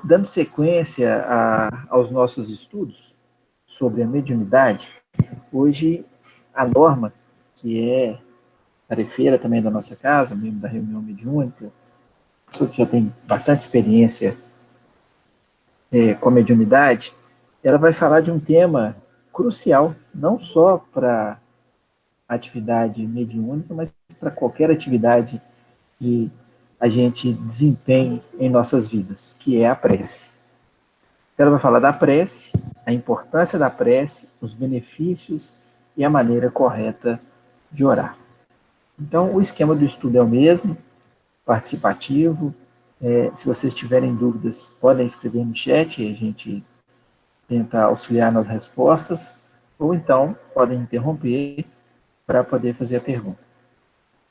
Dando sequência aos nossos estudos sobre a mediunidade, hoje a Norma, que é tarefeira também da nossa casa, membro da reunião mediúnica, pessoa que já tem bastante experiência com a mediunidade, ela vai falar de um tema crucial, não só para a atividade mediúnica, mas para qualquer atividade que a gente desempenhe em nossas vidas, que é a prece. Então, ela vai falar da prece, a importância da prece, os benefícios e a maneira correta de orar. Então, o esquema do estudo é o mesmo, participativo. Se vocês tiverem dúvidas, podem escrever no chat e a gente tenta auxiliar nas respostas, ou então podem interromper para poder fazer a pergunta.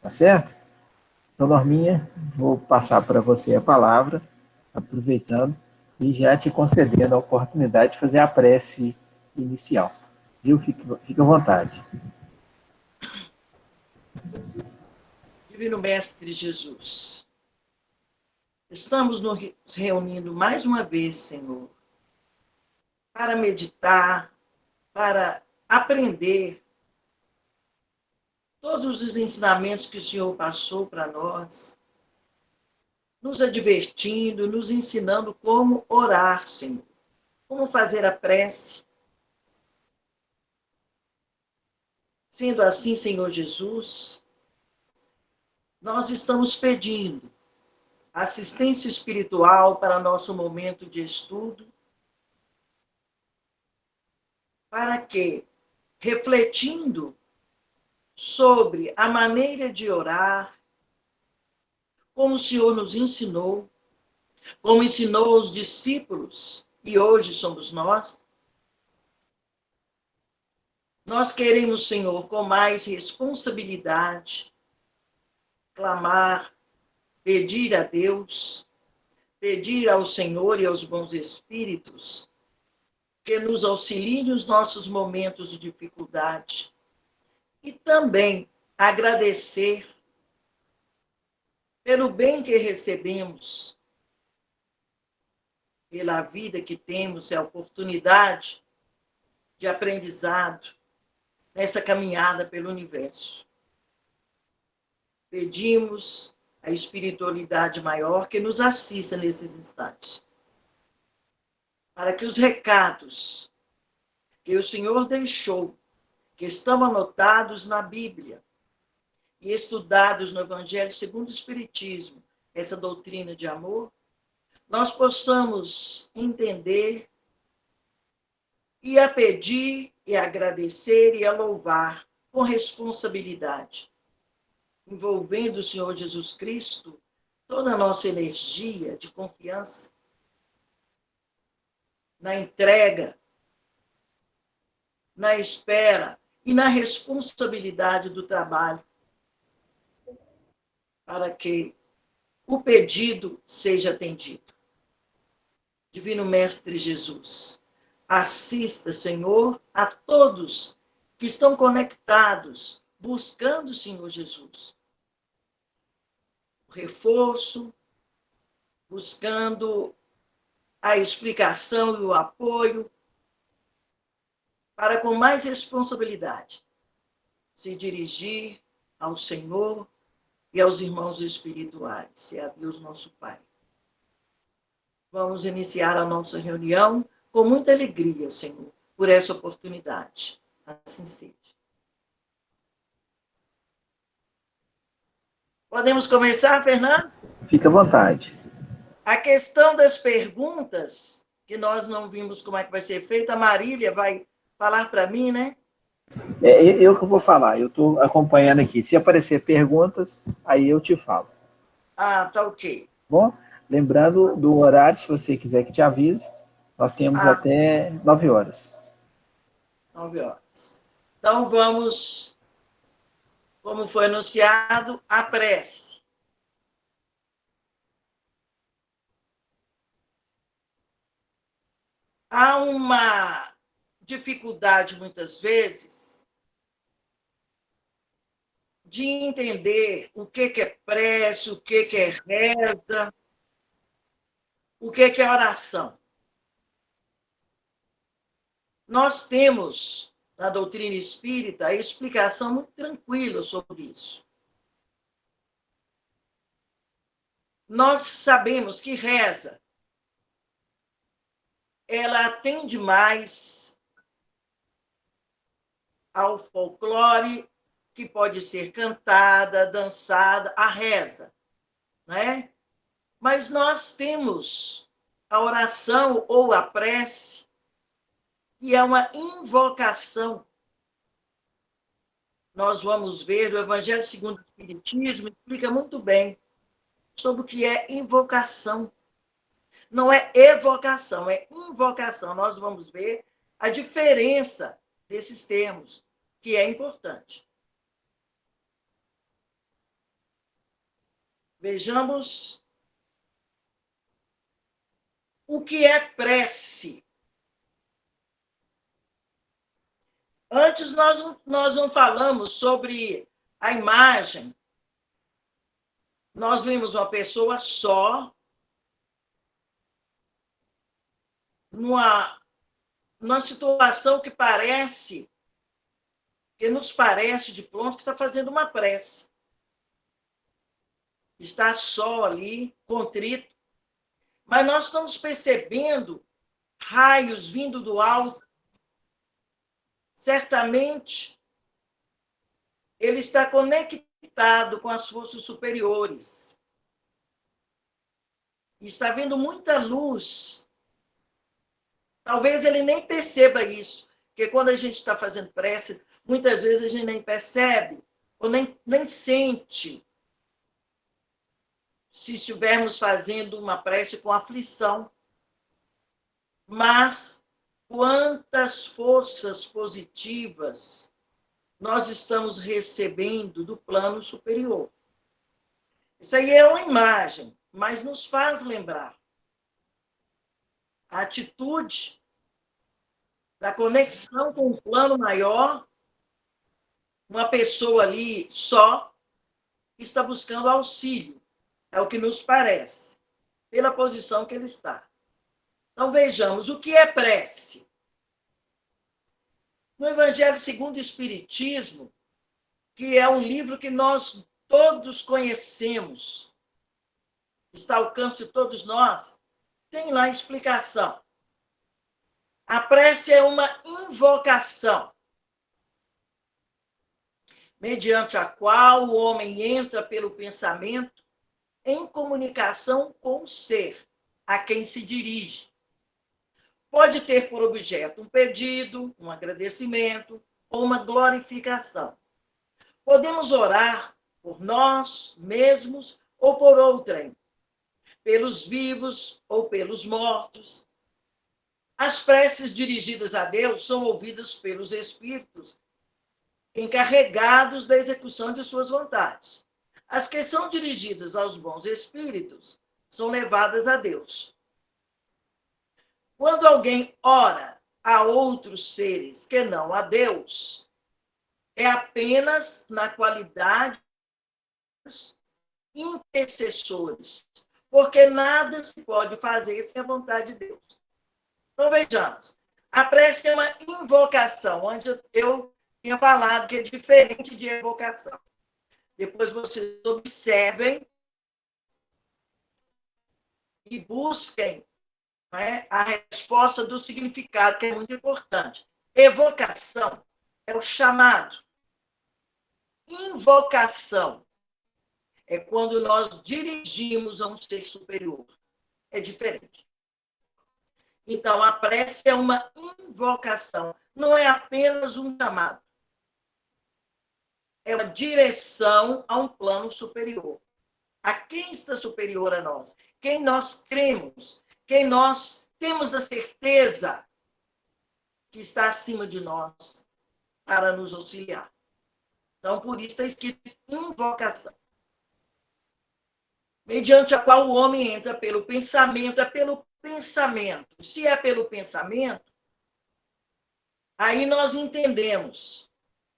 Tá certo? Então, Norminha, vou passar para você a palavra, aproveitando e já te concedendo a oportunidade de fazer a prece inicial. Viu? Fique à vontade. Divino Mestre Jesus, estamos nos reunindo mais uma vez, Senhor, para meditar, para aprender todos os ensinamentos que o Senhor passou para nós, nos advertindo, nos ensinando como orar, Senhor, como fazer a prece. Sendo assim, Senhor Jesus, nós estamos pedindo assistência espiritual para nosso momento de estudo, para que, refletindo sobre a maneira de orar, como o Senhor nos ensinou, como ensinou os discípulos, e hoje somos nós, nós queremos, Senhor, com mais responsabilidade, clamar, pedir a Deus, pedir ao Senhor e aos bons espíritos que nos auxiliem nos nossos momentos de dificuldade e também agradecer pelo bem que recebemos, pela vida que temos e a oportunidade de aprendizado nessa caminhada pelo universo. Pedimos a espiritualidade maior que nos assista nesses instantes, para que os recados que o Senhor deixou, que estão anotados na Bíblia e estudados no Evangelho segundo o Espiritismo, essa doutrina de amor, nós possamos entender e a pedir e a agradecer e a louvar com responsabilidade, envolvendo o Senhor Jesus Cristo, toda a nossa energia de confiança na entrega, na espera e na responsabilidade do trabalho, para que o pedido seja atendido. Divino Mestre Jesus, assista, Senhor, a todos que estão conectados, buscando o Senhor Jesus. O reforço, buscando a explicação e o apoio, para com mais responsabilidade se dirigir ao Senhor e aos irmãos espirituais, e a Deus nosso Pai. Vamos iniciar a nossa reunião com muita alegria, Senhor, por essa oportunidade. Assim seja. Podemos começar, Fernando? Fique à vontade. A questão das perguntas, que nós não vimos como é que vai ser feita, a Marília vai falar para mim, né? Eu que vou falar, eu estou acompanhando aqui. Se aparecer perguntas, aí eu te falo. Ah, tá ok. Bom, lembrando do horário, se você quiser que te avise, nós temos até 9 horas. 9 horas. Então, vamos, como foi anunciado, a prece. Há uma dificuldade, muitas vezes, de entender o que é prece, o que é reza. O que é oração? Nós temos, na doutrina espírita, a explicação muito tranquila sobre isso. Nós sabemos que reza, ela atende mais ao folclore, que pode ser cantada, dançada, a reza, né? Mas nós temos a oração ou a prece, que é uma invocação. Nós vamos ver, o Evangelho segundo o Espiritismo explica muito bem sobre o que é invocação. Não é evocação, é invocação. Nós vamos ver a diferença desses termos, que é importante. Vejamos o que é prece. Antes nós não falamos sobre a imagem. Nós vimos uma pessoa só, numa situação que nos parece de pronto que está fazendo uma prece. Está só ali, contrito. Mas nós estamos percebendo raios vindo do alto. Certamente, ele está conectado com as forças superiores. E está vendo muita luz. Talvez ele nem perceba isso, porque quando a gente está fazendo prece, muitas vezes a gente nem percebe, ou nem sente, se estivermos fazendo uma prece com aflição. Mas quantas forças positivas nós estamos recebendo do plano superior. Isso aí é uma imagem, mas nos faz lembrar a atitude da conexão com o plano maior. Uma pessoa ali só está buscando auxílio, é o que nos parece, pela posição que ele está. Então, vejamos, o que é prece? No Evangelho segundo o Espiritismo, que é um livro que nós todos conhecemos, está ao alcance de todos nós, tem lá a explicação. A prece é uma invocação, mediante a qual o homem entra pelo pensamento em comunicação com o ser a quem se dirige. Pode ter por objeto um pedido, um agradecimento ou uma glorificação. Podemos orar por nós mesmos ou por outrem, pelos vivos ou pelos mortos. As preces dirigidas a Deus são ouvidas pelos espíritos encarregados da execução de suas vontades. As que são dirigidas aos bons espíritos são levadas a Deus. Quando alguém ora a outros seres que não a Deus, é apenas na qualidade de intercessores, porque nada se pode fazer sem a vontade de Deus. Então, vejamos, a prece é uma invocação, onde eu tinha falado que é diferente de evocação. Depois vocês observem e busquem, né, a resposta do significado, que é muito importante. Evocação é o chamado. Invocação é quando nós dirigimos a um ser superior. É diferente. Então, a prece é uma invocação, não é apenas um chamado. É uma direção a um plano superior. A quem está superior a nós? Quem nós cremos? Quem nós temos a certeza que está acima de nós para nos auxiliar. Então, por isso está escrito invocação. Mediante a qual o homem entra pelo pensamento, é pelo pensamento. Se é pelo pensamento, aí nós entendemos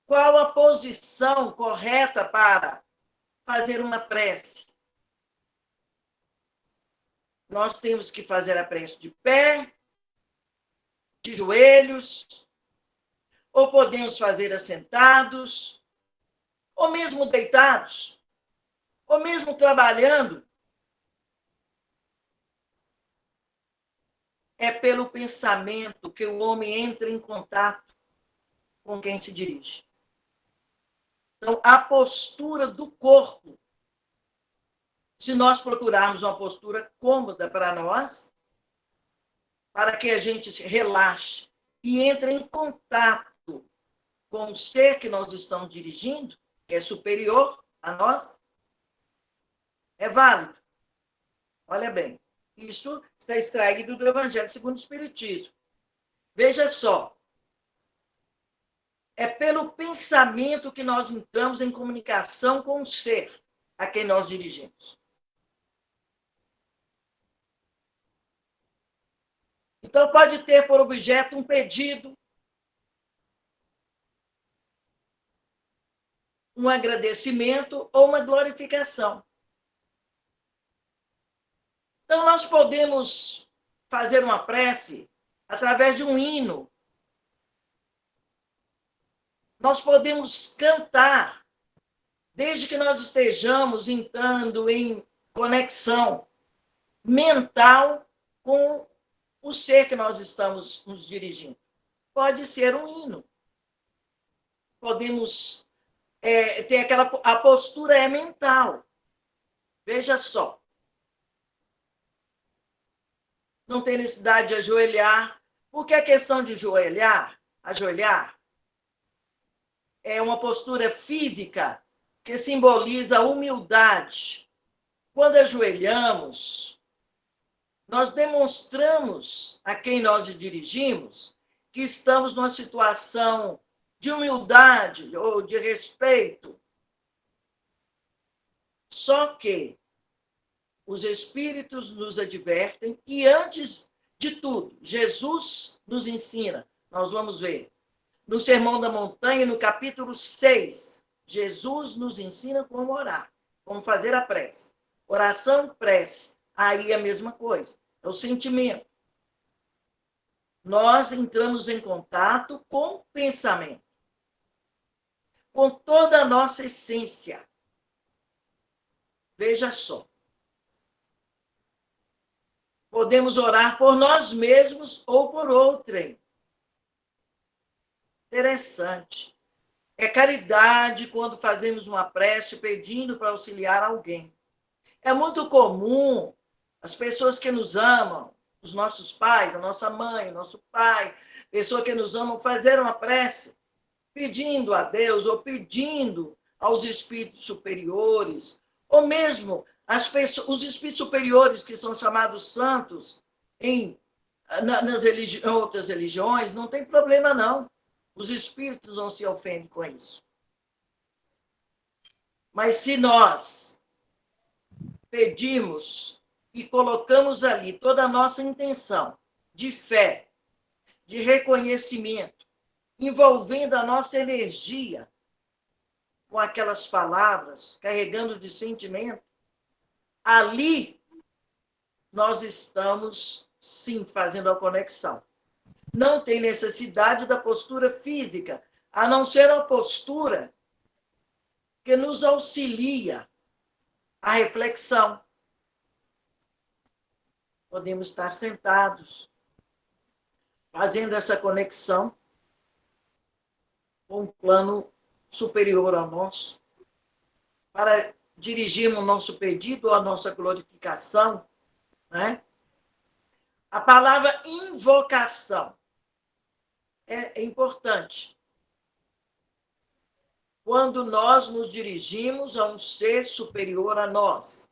qual a posição correta para fazer uma prece. Nós temos que fazer a prece de pé, de joelhos, ou podemos fazer assentados, ou mesmo deitados, ou mesmo trabalhando. É pelo pensamento que o homem entra em contato com quem se dirige. Então, a postura do corpo, se nós procurarmos uma postura cômoda para nós, para que a gente se relaxe e entre em contato com o ser que nós estamos dirigindo, que é superior a nós, é válido. Olha bem, isso está extraído do Evangelho segundo o Espiritismo. Veja só, é pelo pensamento que nós entramos em comunicação com o ser a quem nós dirigimos. Então, pode ter por objeto um pedido, um agradecimento ou uma glorificação. Então, nós podemos fazer uma prece através de um hino. Nós podemos cantar, desde que nós estejamos entrando em conexão mental com o ser que nós estamos nos dirigindo. Pode ser um hino. Podemos ter a postura é mental. Veja só. Não tem necessidade de ajoelhar, porque a questão de ajoelhar, é uma postura física que simboliza a humildade. Quando ajoelhamos, nós demonstramos a quem nós dirigimos que estamos numa situação de humildade ou de respeito. Só que os Espíritos nos advertem e, antes de tudo, Jesus nos ensina. Nós vamos ver. No Sermão da Montanha, no capítulo 6, Jesus nos ensina como orar, como fazer a prece. Oração, prece. Aí é a mesma coisa. É o sentimento. Nós entramos em contato com o pensamento, com toda a nossa essência. Veja só. Podemos orar por nós mesmos ou por outrem. Interessante. É caridade quando fazemos uma prece pedindo para auxiliar alguém. É muito comum as pessoas que nos amam, os nossos pais, a nossa mãe, o nosso pai, pessoas que nos amam, fazer uma prece pedindo a Deus ou pedindo aos espíritos superiores, ou mesmo os espíritos superiores que são chamados santos nas outras religiões, não tem problema não. Os espíritos não se ofendem com isso. Mas se nós pedimos e colocamos ali toda a nossa intenção de fé, de reconhecimento, envolvendo a nossa energia com aquelas palavras, carregando de sentimento, ali nós estamos, sim, fazendo a conexão. Não tem necessidade da postura física, a não ser a postura que nos auxilia à reflexão. Podemos estar sentados, fazendo essa conexão com um plano superior ao nosso, para dirigirmos o nosso pedido ou a nossa glorificação, né? A palavra invocação é importante. Quando nós nos dirigimos a um ser superior a nós.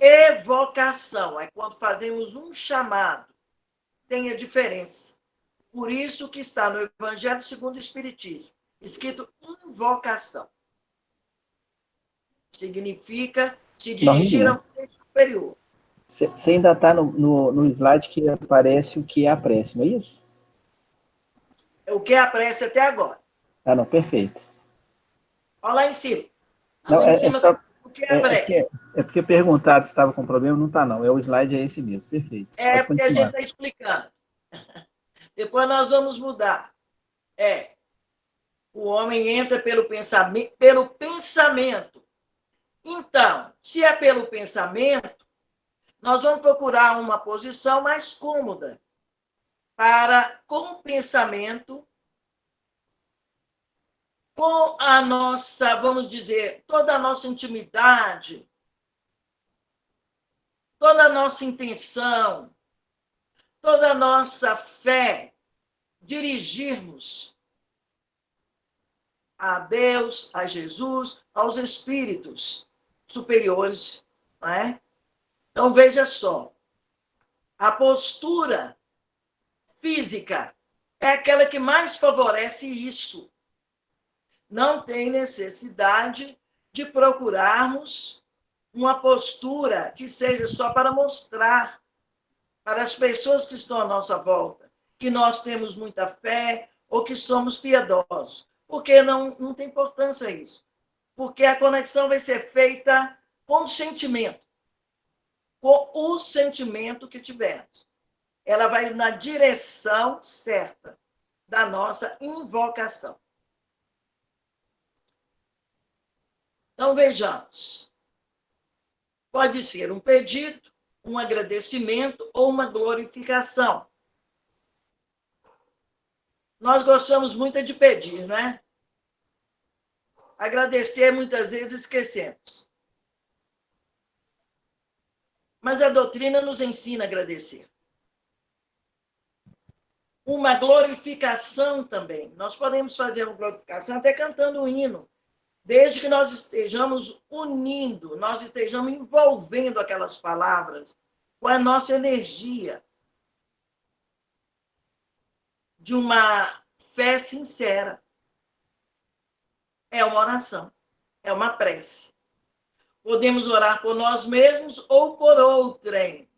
Evocação é quando fazemos um chamado. Tem a diferença. Por isso que está no Evangelho segundo o Espiritismo, escrito invocação. Significa se dirigir a um ser superior. Você ainda está no slide que aparece o que é a prece, não é isso? O que é a prece até agora. Ah, não, perfeito. Olha lá em cima. Não, lá em cima, o que é a prece? É porque perguntaram se estava com problema, não está não. O slide é esse mesmo, perfeito. É porque a gente está explicando. Depois nós vamos mudar. O homem entra pelo pensamento. Então, se é pelo pensamento, nós vamos procurar uma posição mais cômoda para, com o pensamento, com a nossa, vamos dizer, toda a nossa intimidade, toda a nossa intenção, toda a nossa fé, dirigirmos a Deus, a Jesus, aos espíritos superiores, não é? Então, veja só, a postura física é aquela que mais favorece isso. Não tem necessidade de procurarmos uma postura que seja só para mostrar para as pessoas que estão à nossa volta que nós temos muita fé ou que somos piedosos. Porque não tem importância isso. Porque a conexão vai ser feita com o sentimento. Com o sentimento que tivermos. Ela vai na direção certa da nossa invocação. Então, vejamos. Pode ser um pedido, um agradecimento ou uma glorificação. Nós gostamos muito de pedir, não é? Agradecer, muitas vezes, esquecemos. Mas a doutrina nos ensina a agradecer. Uma glorificação também. Nós podemos fazer uma glorificação até cantando um hino, desde que nós estejamos unindo, nós estejamos envolvendo aquelas palavras com a nossa energia de uma fé sincera. É uma oração, é uma prece. Podemos orar por nós mesmos ou por outrem.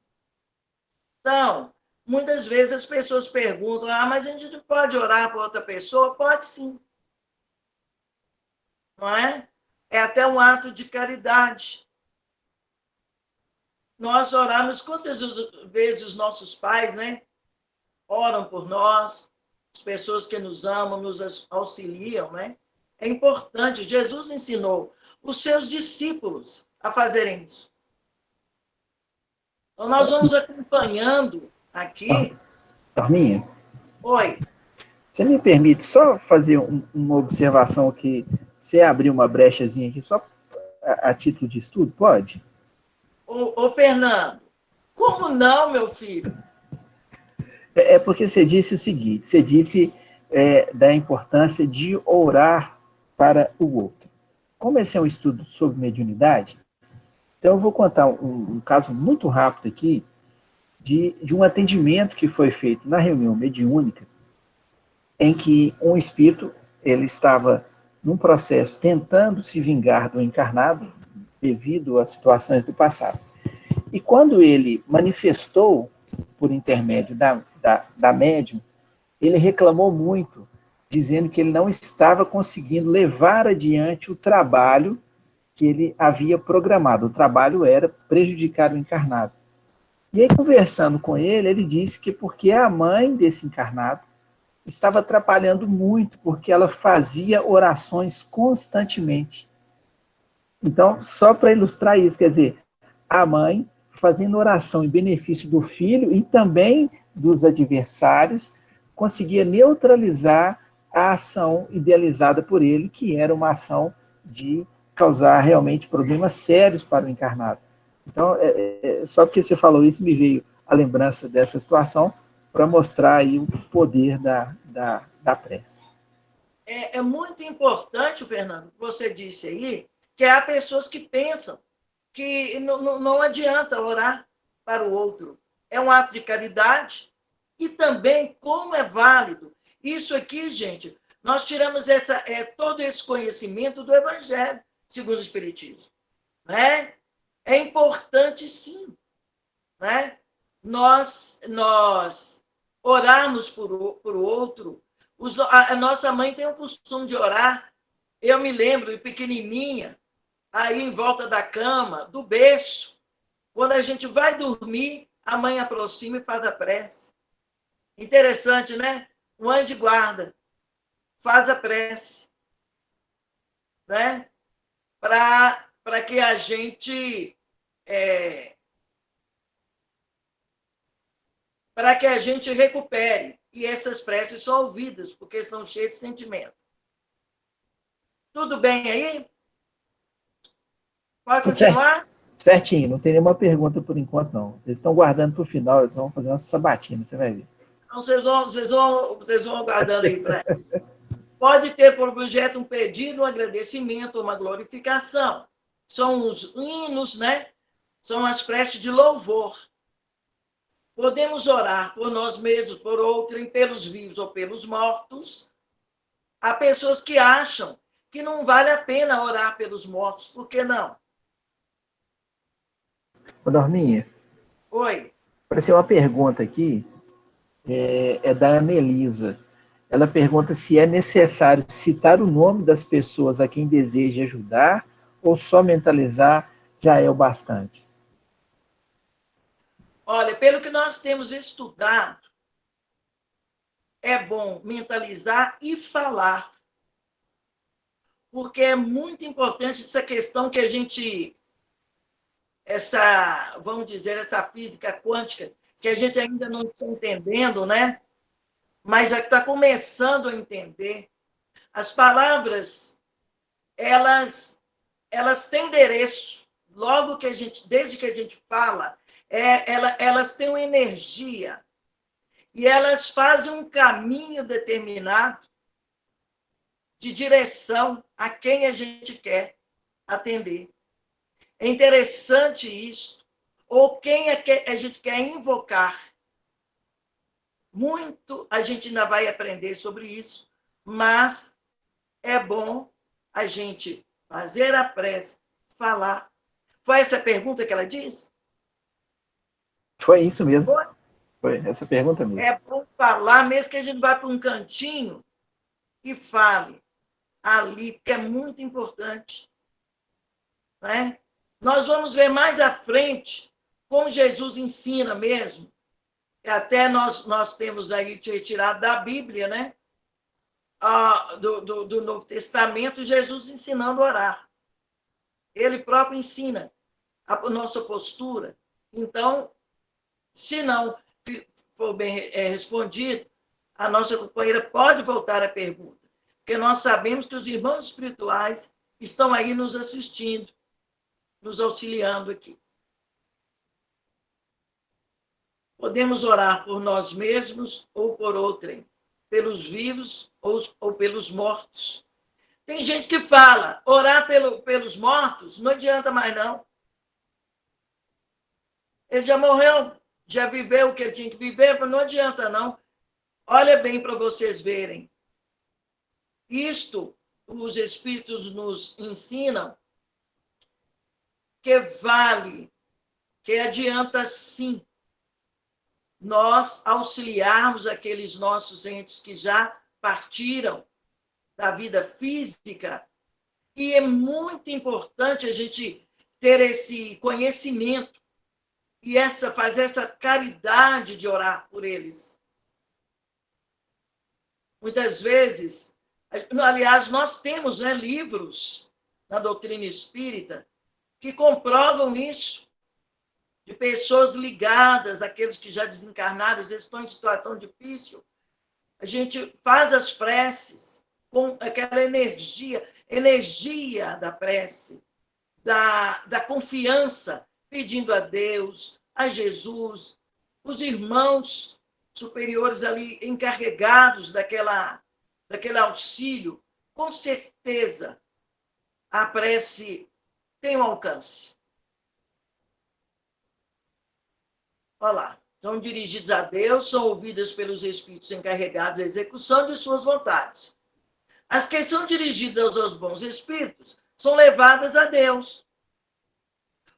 Então, muitas vezes as pessoas perguntam, mas a gente pode orar por outra pessoa? Pode sim. Não é? É até um ato de caridade. Nós oramos, quantas vezes os nossos pais, né, oram por nós, as pessoas que nos amam, nos auxiliam, né? É importante. Jesus ensinou os seus discípulos a fazerem isso. Então, nós vamos acompanhando aqui. Carminha? Oi. Você me permite só fazer uma observação aqui? Você abrir uma brechazinha aqui, só a título de estudo, pode? Ô, Fernando, como não, meu filho? É porque você disse o seguinte, você disse da importância de orar para o outro. Como esse é um estudo sobre mediunidade, então eu vou contar um caso muito rápido aqui de um atendimento que foi feito na reunião mediúnica, em que um espírito, ele estava num processo tentando se vingar do encarnado devido às situações do passado. E quando ele manifestou, por intermédio da médium, ele reclamou muito, dizendo que ele não estava conseguindo levar adiante o trabalho que ele havia programado. O trabalho era prejudicar o encarnado. E aí, conversando com ele, ele disse que porque a mãe desse encarnado estava atrapalhando muito, porque ela fazia orações constantemente. Então, só para ilustrar isso, quer dizer, a mãe fazendo oração em benefício do filho e também dos adversários, conseguia neutralizar a ação idealizada por ele, que era uma ação de causar realmente problemas sérios para o encarnado. Então, só porque você falou isso, me veio a lembrança dessa situação para mostrar aí o poder da prece. É muito importante, Fernando, que você disse aí, que há pessoas que pensam que não adianta orar para o outro. É um ato de caridade e também como é válido. Isso aqui, gente, nós tiramos todo esse conhecimento do Evangelho, segundo o Espiritismo. Né? É importante, sim, né? Nós orarmos por o outro. A nossa mãe tem o costume de orar. Eu me lembro, pequenininha, aí em volta da cama, do berço. Quando a gente vai dormir, a mãe aproxima e faz a prece. Interessante, né? O anjo de guarda faz a prece, né? Para que a gente para que a gente recupere. E essas preces são ouvidas, porque estão cheias de sentimento. Tudo bem aí? Pode Tudo certo. continuar? Certinho, não tem nenhuma pergunta por enquanto, não. Eles estão guardando para o final, eles vão fazer uma sabatina, você vai ver. Então, vocês vão aguardando aí. Pode ter por objeto um pedido, um agradecimento, uma glorificação. São os hinos, né? São as preces de louvor. Podemos orar por nós mesmos, por outrem, pelos vivos ou pelos mortos. Há pessoas que acham que não vale a pena orar pelos mortos. Por que não? Ô, Norminha, Oi. apareceu uma pergunta aqui, é da Anelisa. Ela pergunta se é necessário citar o nome das pessoas a quem deseja ajudar ou só mentalizar já é o bastante. Olha, pelo que nós temos estudado, é bom mentalizar e falar. Porque é muito importante essa questão que a gente, vamos dizer, essa física quântica, que a gente ainda não está entendendo, né? Mas já está começando a entender. As palavras, elas têm endereço. Logo que a gente, desde que a gente fala, elas têm uma energia e elas fazem um caminho determinado de direção a quem a gente quer atender. É interessante isso. Ou quem é que a gente quer invocar. Muito a gente ainda vai aprender sobre isso, mas é bom a gente fazer a prece, falar. Foi essa a pergunta que ela disse? Foi isso mesmo. Foi essa pergunta mesmo. É bom falar, mesmo que a gente vá para um cantinho e fale ali, porque é muito importante. Né? Nós vamos ver mais à frente como Jesus ensina mesmo. Até nós temos aí retirado da Bíblia, né? Do Novo Testamento, Jesus ensinando a orar. Ele próprio ensina a nossa postura. Então, se não for bem respondido, a nossa companheira pode voltar à pergunta, porque nós sabemos que os irmãos espirituais estão aí nos assistindo, nos auxiliando aqui. Podemos orar por nós mesmos ou por outrem, pelos vivos ou pelos mortos. Tem gente que fala, orar pelos mortos não adianta mais não. Ele já morreu, já viveu o que ele tinha que viver, mas não adianta não. Olha bem para vocês verem. Isto, os Espíritos nos ensinam que vale, que adianta sim nós auxiliarmos aqueles nossos entes que já partiram da vida física, e é muito importante a gente ter esse conhecimento e fazer essa caridade de orar por eles. Muitas vezes, aliás, nós temos, né, livros na doutrina espírita que comprovam isso, de pessoas ligadas, aqueles que já desencarnaram, às vezes estão em situação difícil. A gente faz as preces com aquela energia da prece, da confiança, pedindo a Deus, a Jesus, os irmãos superiores ali encarregados daquele auxílio. Com certeza, a prece tem um alcance. Olha lá. São dirigidos a Deus, são ouvidas pelos espíritos encarregados da execução de suas vontades. As que são dirigidas aos bons espíritos são levadas a Deus.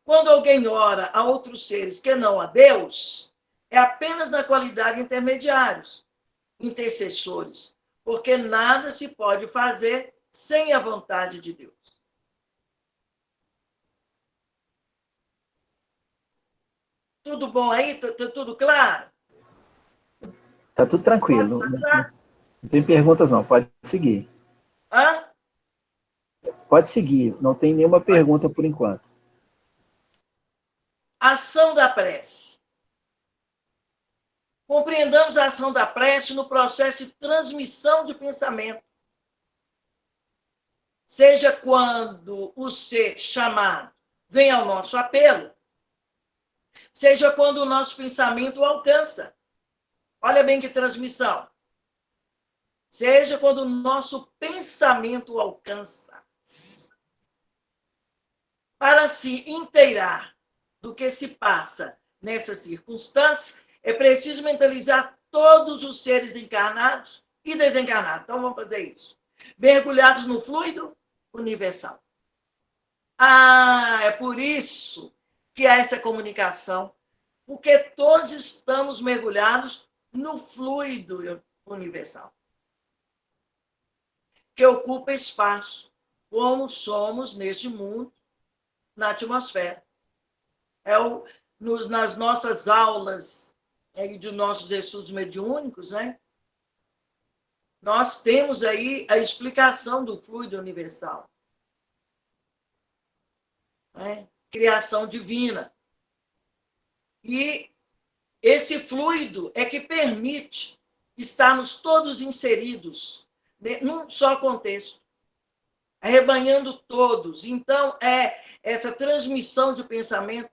Quando alguém ora a outros seres que não a Deus, é apenas na qualidade de intermediários, intercessores, porque nada se pode fazer sem a vontade de Deus. Tudo bom aí? Tá tudo claro? Tá tudo tranquilo. Pode Não, passar? não tem perguntas, não. Pode seguir. Hã? Pode seguir. Não tem nenhuma pergunta por enquanto. Ação da prece. Compreendamos a ação da prece no processo de transmissão de pensamento. Seja quando o ser chamado vem ao nosso apelo, seja quando o nosso pensamento o alcança. Olha bem que transmissão. Seja quando o nosso pensamento o alcança. Para se inteirar do que se passa nessa circunstância, é preciso mentalizar todos os seres encarnados e desencarnados. Então, vamos fazer isso. Mergulhados no fluido universal. É por isso que há essa comunicação, porque todos estamos mergulhados no fluido universal, que ocupa espaço, como somos neste mundo, na atmosfera. Nas nossas aulas de nossos estudos mediúnicos, né? Nós temos aí a explicação do fluido universal. Né? Criação divina. E esse fluido é que permite estarmos todos inseridos num só contexto, arrebanhando todos. Então, essa transmissão de pensamento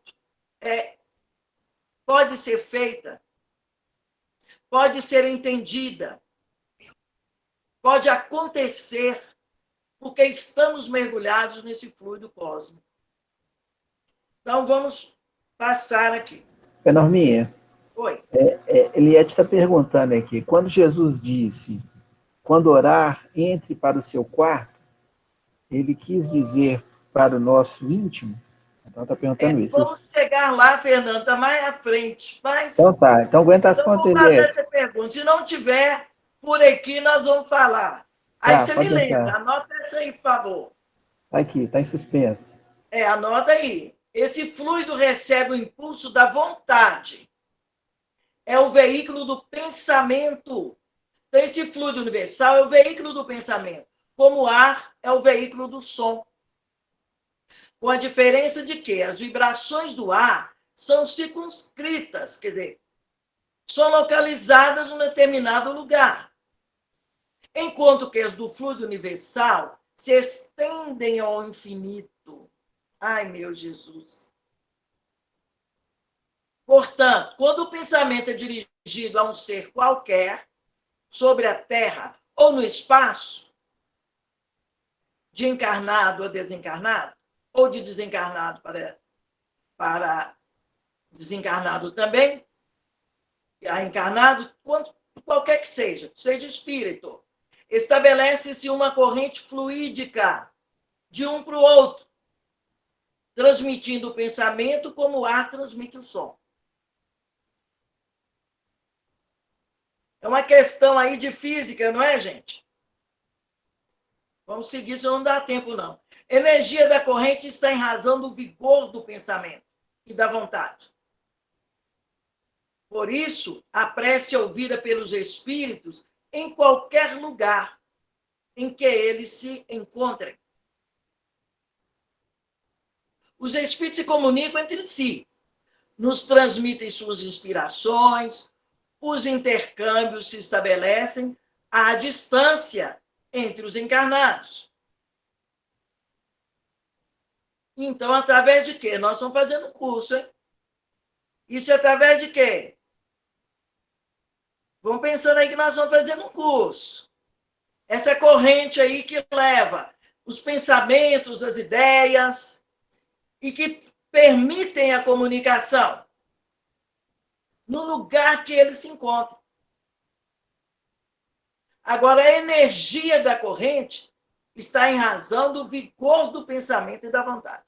pode ser feita, pode ser entendida, pode acontecer, porque estamos mergulhados nesse fluido cósmico. Então, vamos passar aqui. Norminha, Oi. Eliette está perguntando aqui, quando Jesus disse, quando orar, entre para o seu quarto, ele quis dizer para o nosso íntimo? Então está perguntando isso. Vamos chegar lá, Fernando, está mais à frente. Mas então tá, então aguenta as pontas, vamos fazer Eliette. essa pergunta. Se não tiver, por aqui nós vamos falar. Aí Tá, você me pode lembra, deixar. anota essa aí, por favor. Tá aqui, tá em suspenso. Anota aí. Esse fluido recebe o impulso da vontade. É o veículo do pensamento. Então, esse fluido universal é o veículo do pensamento, como o ar é o veículo do som. Com a diferença de que as vibrações do ar são circunscritas, quer dizer, são localizadas em um determinado lugar, enquanto que as do fluido universal se estendem ao infinito. Ai, meu Jesus. Portanto, quando o pensamento é dirigido a um ser qualquer, sobre a Terra ou no espaço, de encarnado a desencarnado, ou de desencarnado para desencarnado também, a encarnado, qualquer que seja espírito, estabelece-se uma corrente fluídica de um para o outro, transmitindo o pensamento como o ar transmite o som. É uma questão aí de física, não é, gente? Vamos seguir, senão não dá tempo, não. Energia da corrente está em razão do vigor do pensamento e da vontade. Por isso, a prece é ouvida pelos espíritos em qualquer lugar em que eles se encontrem. Os espíritos se comunicam entre si, nos transmitem suas inspirações, os intercâmbios se estabelecem à distância entre os encarnados. Então, através de quê? Nós estamos fazendo um curso, hein? Isso é através de quê? Vamos pensando aí que nós estamos fazendo um curso. Essa corrente aí que leva os pensamentos, as ideias, e que permitem a comunicação no lugar que eles se encontram. Agora, a energia da corrente está em razão do vigor do pensamento e da vontade.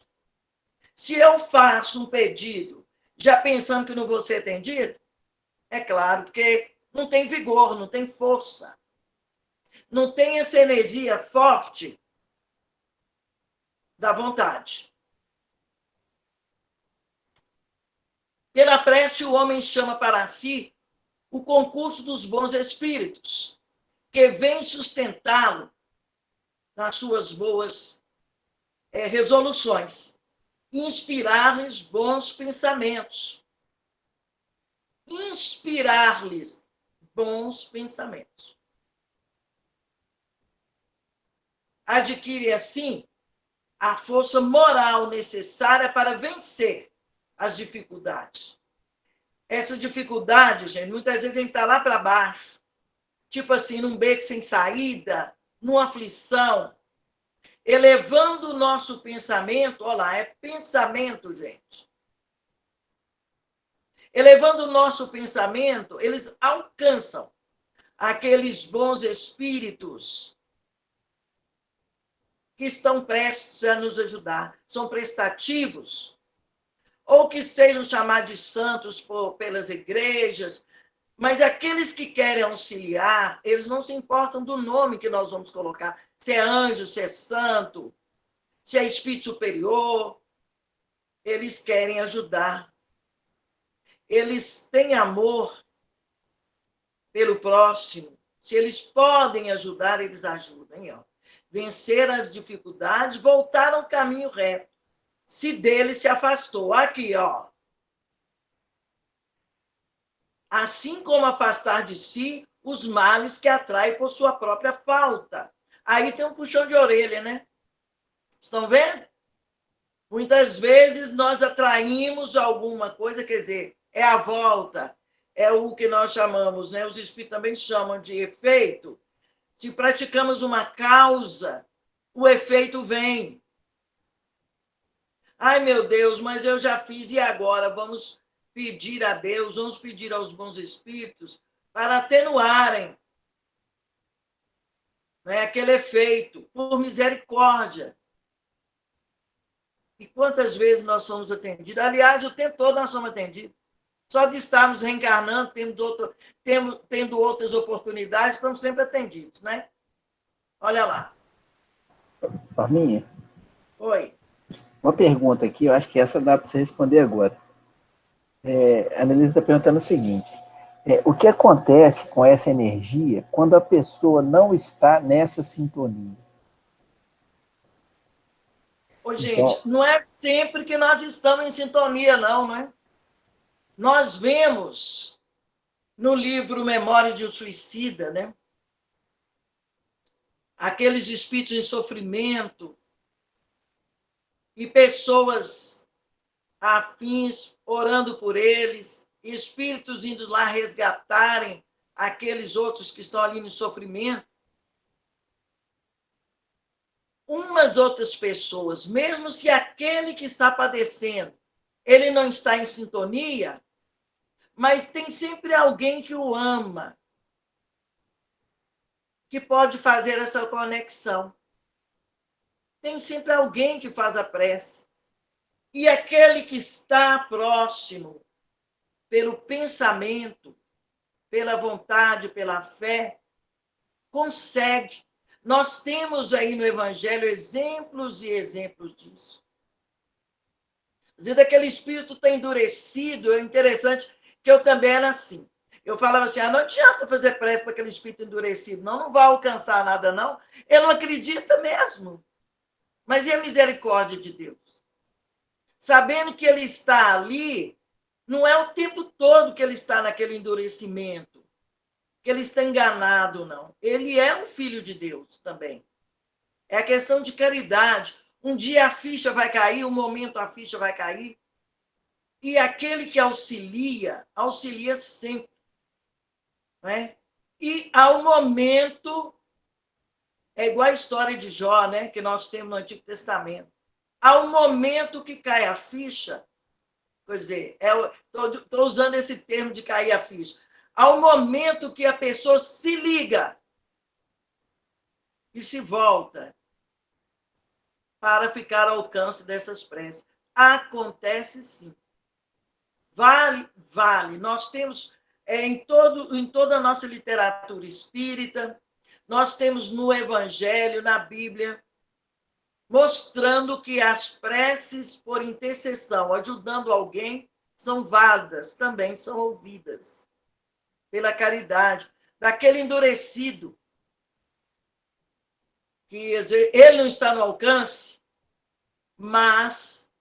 Se eu faço um pedido já pensando que não vou ser atendido, é claro, porque não tem vigor, não tem força, não tem essa energia forte da vontade. Pela prece, o homem chama para si o concurso dos bons espíritos, que vem sustentá-lo nas suas boas resoluções, inspirar-lhes bons pensamentos. Inspirar-lhes bons pensamentos. Adquire, assim, a força moral necessária para vencer as dificuldades. Essa dificuldade, gente, muitas vezes a gente está lá para baixo, tipo assim, num beco sem saída, numa aflição, elevando o nosso pensamento, olha lá, é pensamento, gente. Elevando o nosso pensamento, eles alcançam aqueles bons espíritos que estão prestes a nos ajudar, são prestativos, ou que sejam chamados de santos pelas igrejas, mas aqueles que querem auxiliar, eles não se importam do nome que nós vamos colocar, se é anjo, se é santo, se é espírito superior, eles querem ajudar. Eles têm amor pelo próximo. Se eles podem ajudar, eles ajudam. Ó. Vencer as dificuldades, voltar ao caminho reto. Se dele se afastou. Aqui, ó. Assim como afastar de si os males que atrai por sua própria falta. Aí tem um puxão de orelha, né? Estão vendo? Muitas vezes nós atraímos alguma coisa, quer dizer, é a volta, é o que nós chamamos, né? Os espíritos também chamam de efeito. Se praticamos uma causa, o efeito vem. Ai, meu Deus, mas eu já fiz, e agora? Vamos pedir a Deus, vamos pedir aos bons espíritos para atenuarem, né, aquele efeito, por misericórdia. E quantas vezes nós somos atendidos? Aliás, o tempo todo nós somos atendidos. Só de estarmos reencarnando, tendo outras oportunidades, estamos sempre atendidos, né? Olha lá. Norminha? Oi. Uma pergunta aqui, eu acho que essa dá para você responder agora. A Annelise está perguntando o seguinte: o que acontece com essa energia quando a pessoa não está nessa sintonia? Ô, gente, Então, não é sempre que nós estamos em sintonia, não é? Nós vemos no livro Memórias de um Suicida, né? Aqueles espíritos em sofrimento e pessoas afins orando por eles, espíritos indo lá resgatarem aqueles outros que estão ali no sofrimento. Umas outras pessoas, mesmo se aquele que está padecendo, ele não está em sintonia, mas tem sempre alguém que o ama, que pode fazer essa conexão. Tem sempre alguém que faz a prece. E aquele que está próximo, pelo pensamento, pela vontade, pela fé, consegue. Nós temos aí no Evangelho exemplos e exemplos disso. Às vezes aquele espírito está endurecido, é interessante que eu também era assim. Eu falava assim, não adianta fazer prece para aquele espírito endurecido, não vai alcançar nada, não. Ele não acredita mesmo. Mas e a misericórdia de Deus? Sabendo que ele está ali, não é o tempo todo que ele está naquele endurecimento, que ele está enganado, não. Ele é um filho de Deus também. É a questão de caridade. Um dia a ficha vai cair, um momento a ficha vai cair. E aquele que auxilia, auxilia sempre. Né? E ao momento, é igual a história de Jó, né, que nós temos no Antigo Testamento. Ao momento que cai a ficha, quer dizer, estou usando esse termo de cair a ficha, ao momento que a pessoa se liga e se volta para ficar ao alcance dessas preces. Acontece sim. Vale, vale. Nós temos em toda a nossa literatura espírita, nós temos no Evangelho, na Bíblia, mostrando que as preces por intercessão, ajudando alguém, são válidas, também são ouvidas pela caridade daquele endurecido, que ele não está no alcance, mas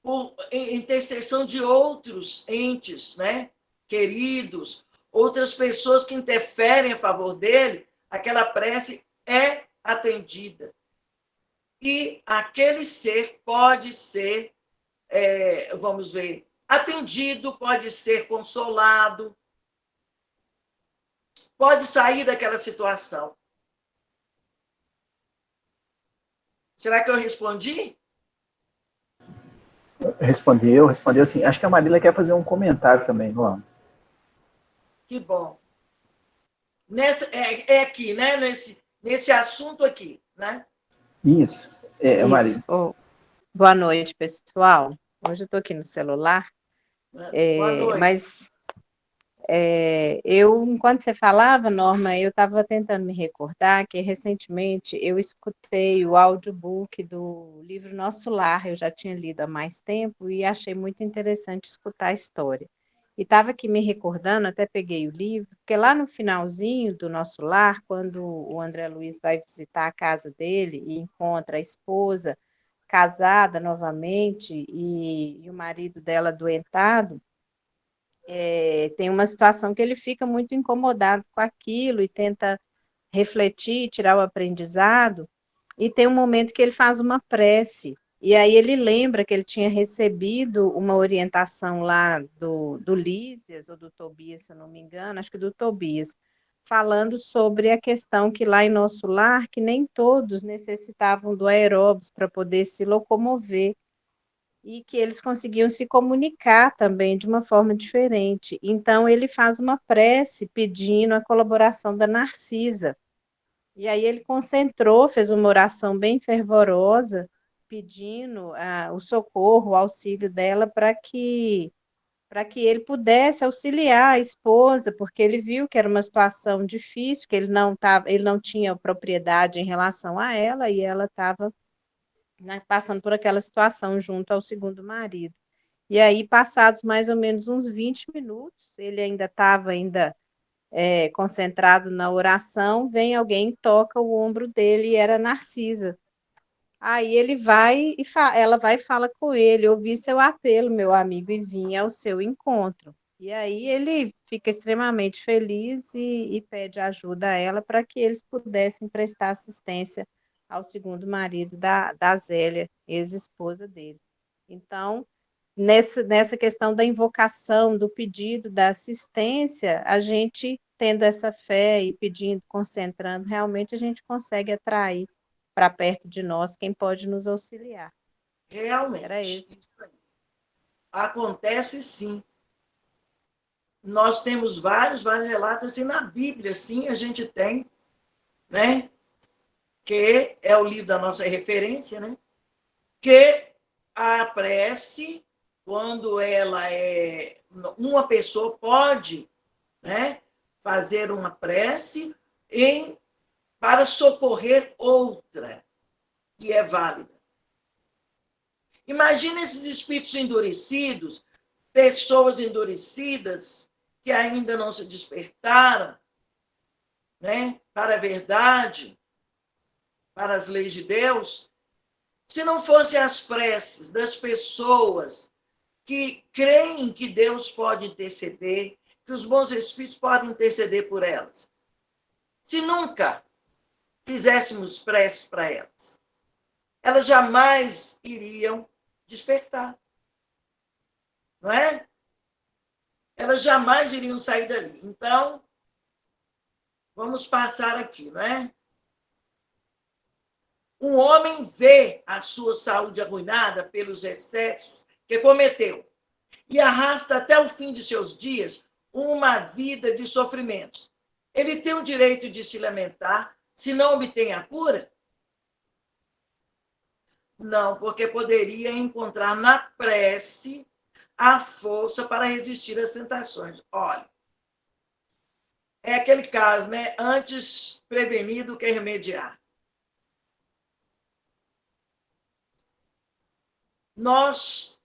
por intercessão de outros entes, né, queridos, outras pessoas que interferem a favor dele, aquela prece é atendida. E aquele ser pode ser, vamos ver, atendido, pode ser consolado, pode sair daquela situação. Será que eu respondi? Respondeu sim. Acho que a Marília quer fazer um comentário também, Luan. Que bom. Aqui, né? Nesse assunto aqui, né? Isso, Isso. Marília. Boa noite, pessoal. Hoje eu estou aqui no celular, Boa noite. mas enquanto você falava, Norma, eu estava tentando me recordar que recentemente eu escutei o audiobook do livro Nosso Lar. Eu já tinha lido há mais tempo e achei muito interessante escutar a história. E estava aqui me recordando, até peguei o livro, porque lá no finalzinho do Nosso Lar, quando o André Luiz vai visitar a casa dele e encontra a esposa casada novamente e o marido dela adoentado, tem uma situação que ele fica muito incomodado com aquilo e tenta refletir, tirar o aprendizado, e tem um momento que ele faz uma prece, e aí ele lembra que ele tinha recebido uma orientação lá do Lísias, ou do Tobias, se eu não me engano, acho que do Tobias, falando sobre a questão que lá em Nosso Lar, que nem todos necessitavam do aeróbis para poder se locomover, e que eles conseguiam se comunicar também de uma forma diferente. Então, ele faz uma prece pedindo a colaboração da Narcisa. E aí ele concentrou, fez uma oração bem fervorosa, pedindo o socorro, o auxílio dela para que ele pudesse auxiliar a esposa, porque ele viu que era uma situação difícil, que ele não tinha propriedade em relação a ela e ela estava, né, passando por aquela situação junto ao segundo marido. E aí, passados mais ou menos uns 20 minutos, ele ainda estava concentrado na oração, vem alguém e toca o ombro dele, e era Narcisa. Aí ele vai e ela vai e fala com ele: ouvi seu apelo, meu amigo, e vim ao seu encontro. E aí ele fica extremamente feliz e pede ajuda a ela para que eles pudessem prestar assistência ao segundo marido da Zélia, ex-esposa dele. Então, nessa questão da invocação, do pedido, da assistência, a gente tendo essa fé e pedindo, concentrando, realmente a gente consegue atrair para perto de nós quem pode nos auxiliar. Era Realmente. esse. Acontece sim. Nós temos vários relatos, assim, na Bíblia, sim, a gente tem, né? Que é o livro da nossa referência, né? Que a prece, quando ela é... Uma pessoa pode, né, fazer uma prece para socorrer outra, que é válida. Imagina esses espíritos endurecidos, pessoas endurecidas que ainda não se despertaram, né, para a verdade, para as leis de Deus. Se não fossem as preces das pessoas que creem que Deus pode interceder, que os bons espíritos podem interceder por elas. Se nunca fizéssemos preces para elas, elas jamais iriam despertar. Não é? Elas jamais iriam sair dali. Então, vamos passar aqui, não é? Um homem vê a sua saúde arruinada pelos excessos que cometeu e arrasta até o fim de seus dias uma vida de sofrimentos. Ele tem o direito de se lamentar se não obtém a cura? Não, porque poderia encontrar na prece a força para resistir às tentações. Olha, é aquele caso, né? Antes prevenir do que remediar. Nós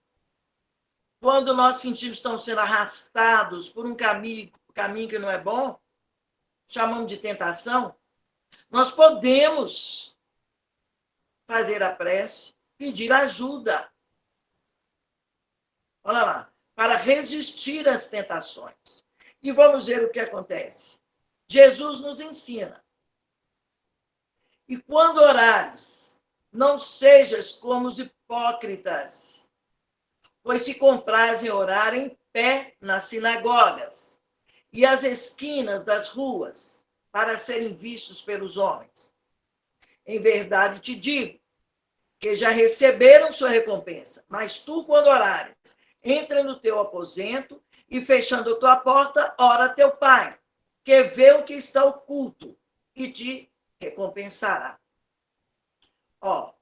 quando nós sentimos que estamos sendo arrastados por um caminho que não é bom, chamamos de tentação, nós podemos fazer a prece, pedir ajuda. Olha lá, para resistir às tentações. E vamos ver o que acontece. Jesus nos ensina. E quando orares, não sejas como os hipócritas, pois se comprazem orar em pé nas sinagogas e às esquinas das ruas, para serem vistos pelos homens. Em verdade te digo, que já receberam sua recompensa. Mas tu, quando orares, entra no teu aposento e, fechando a tua porta, ora a teu Pai, que vê o que está oculto e te recompensará. Ó,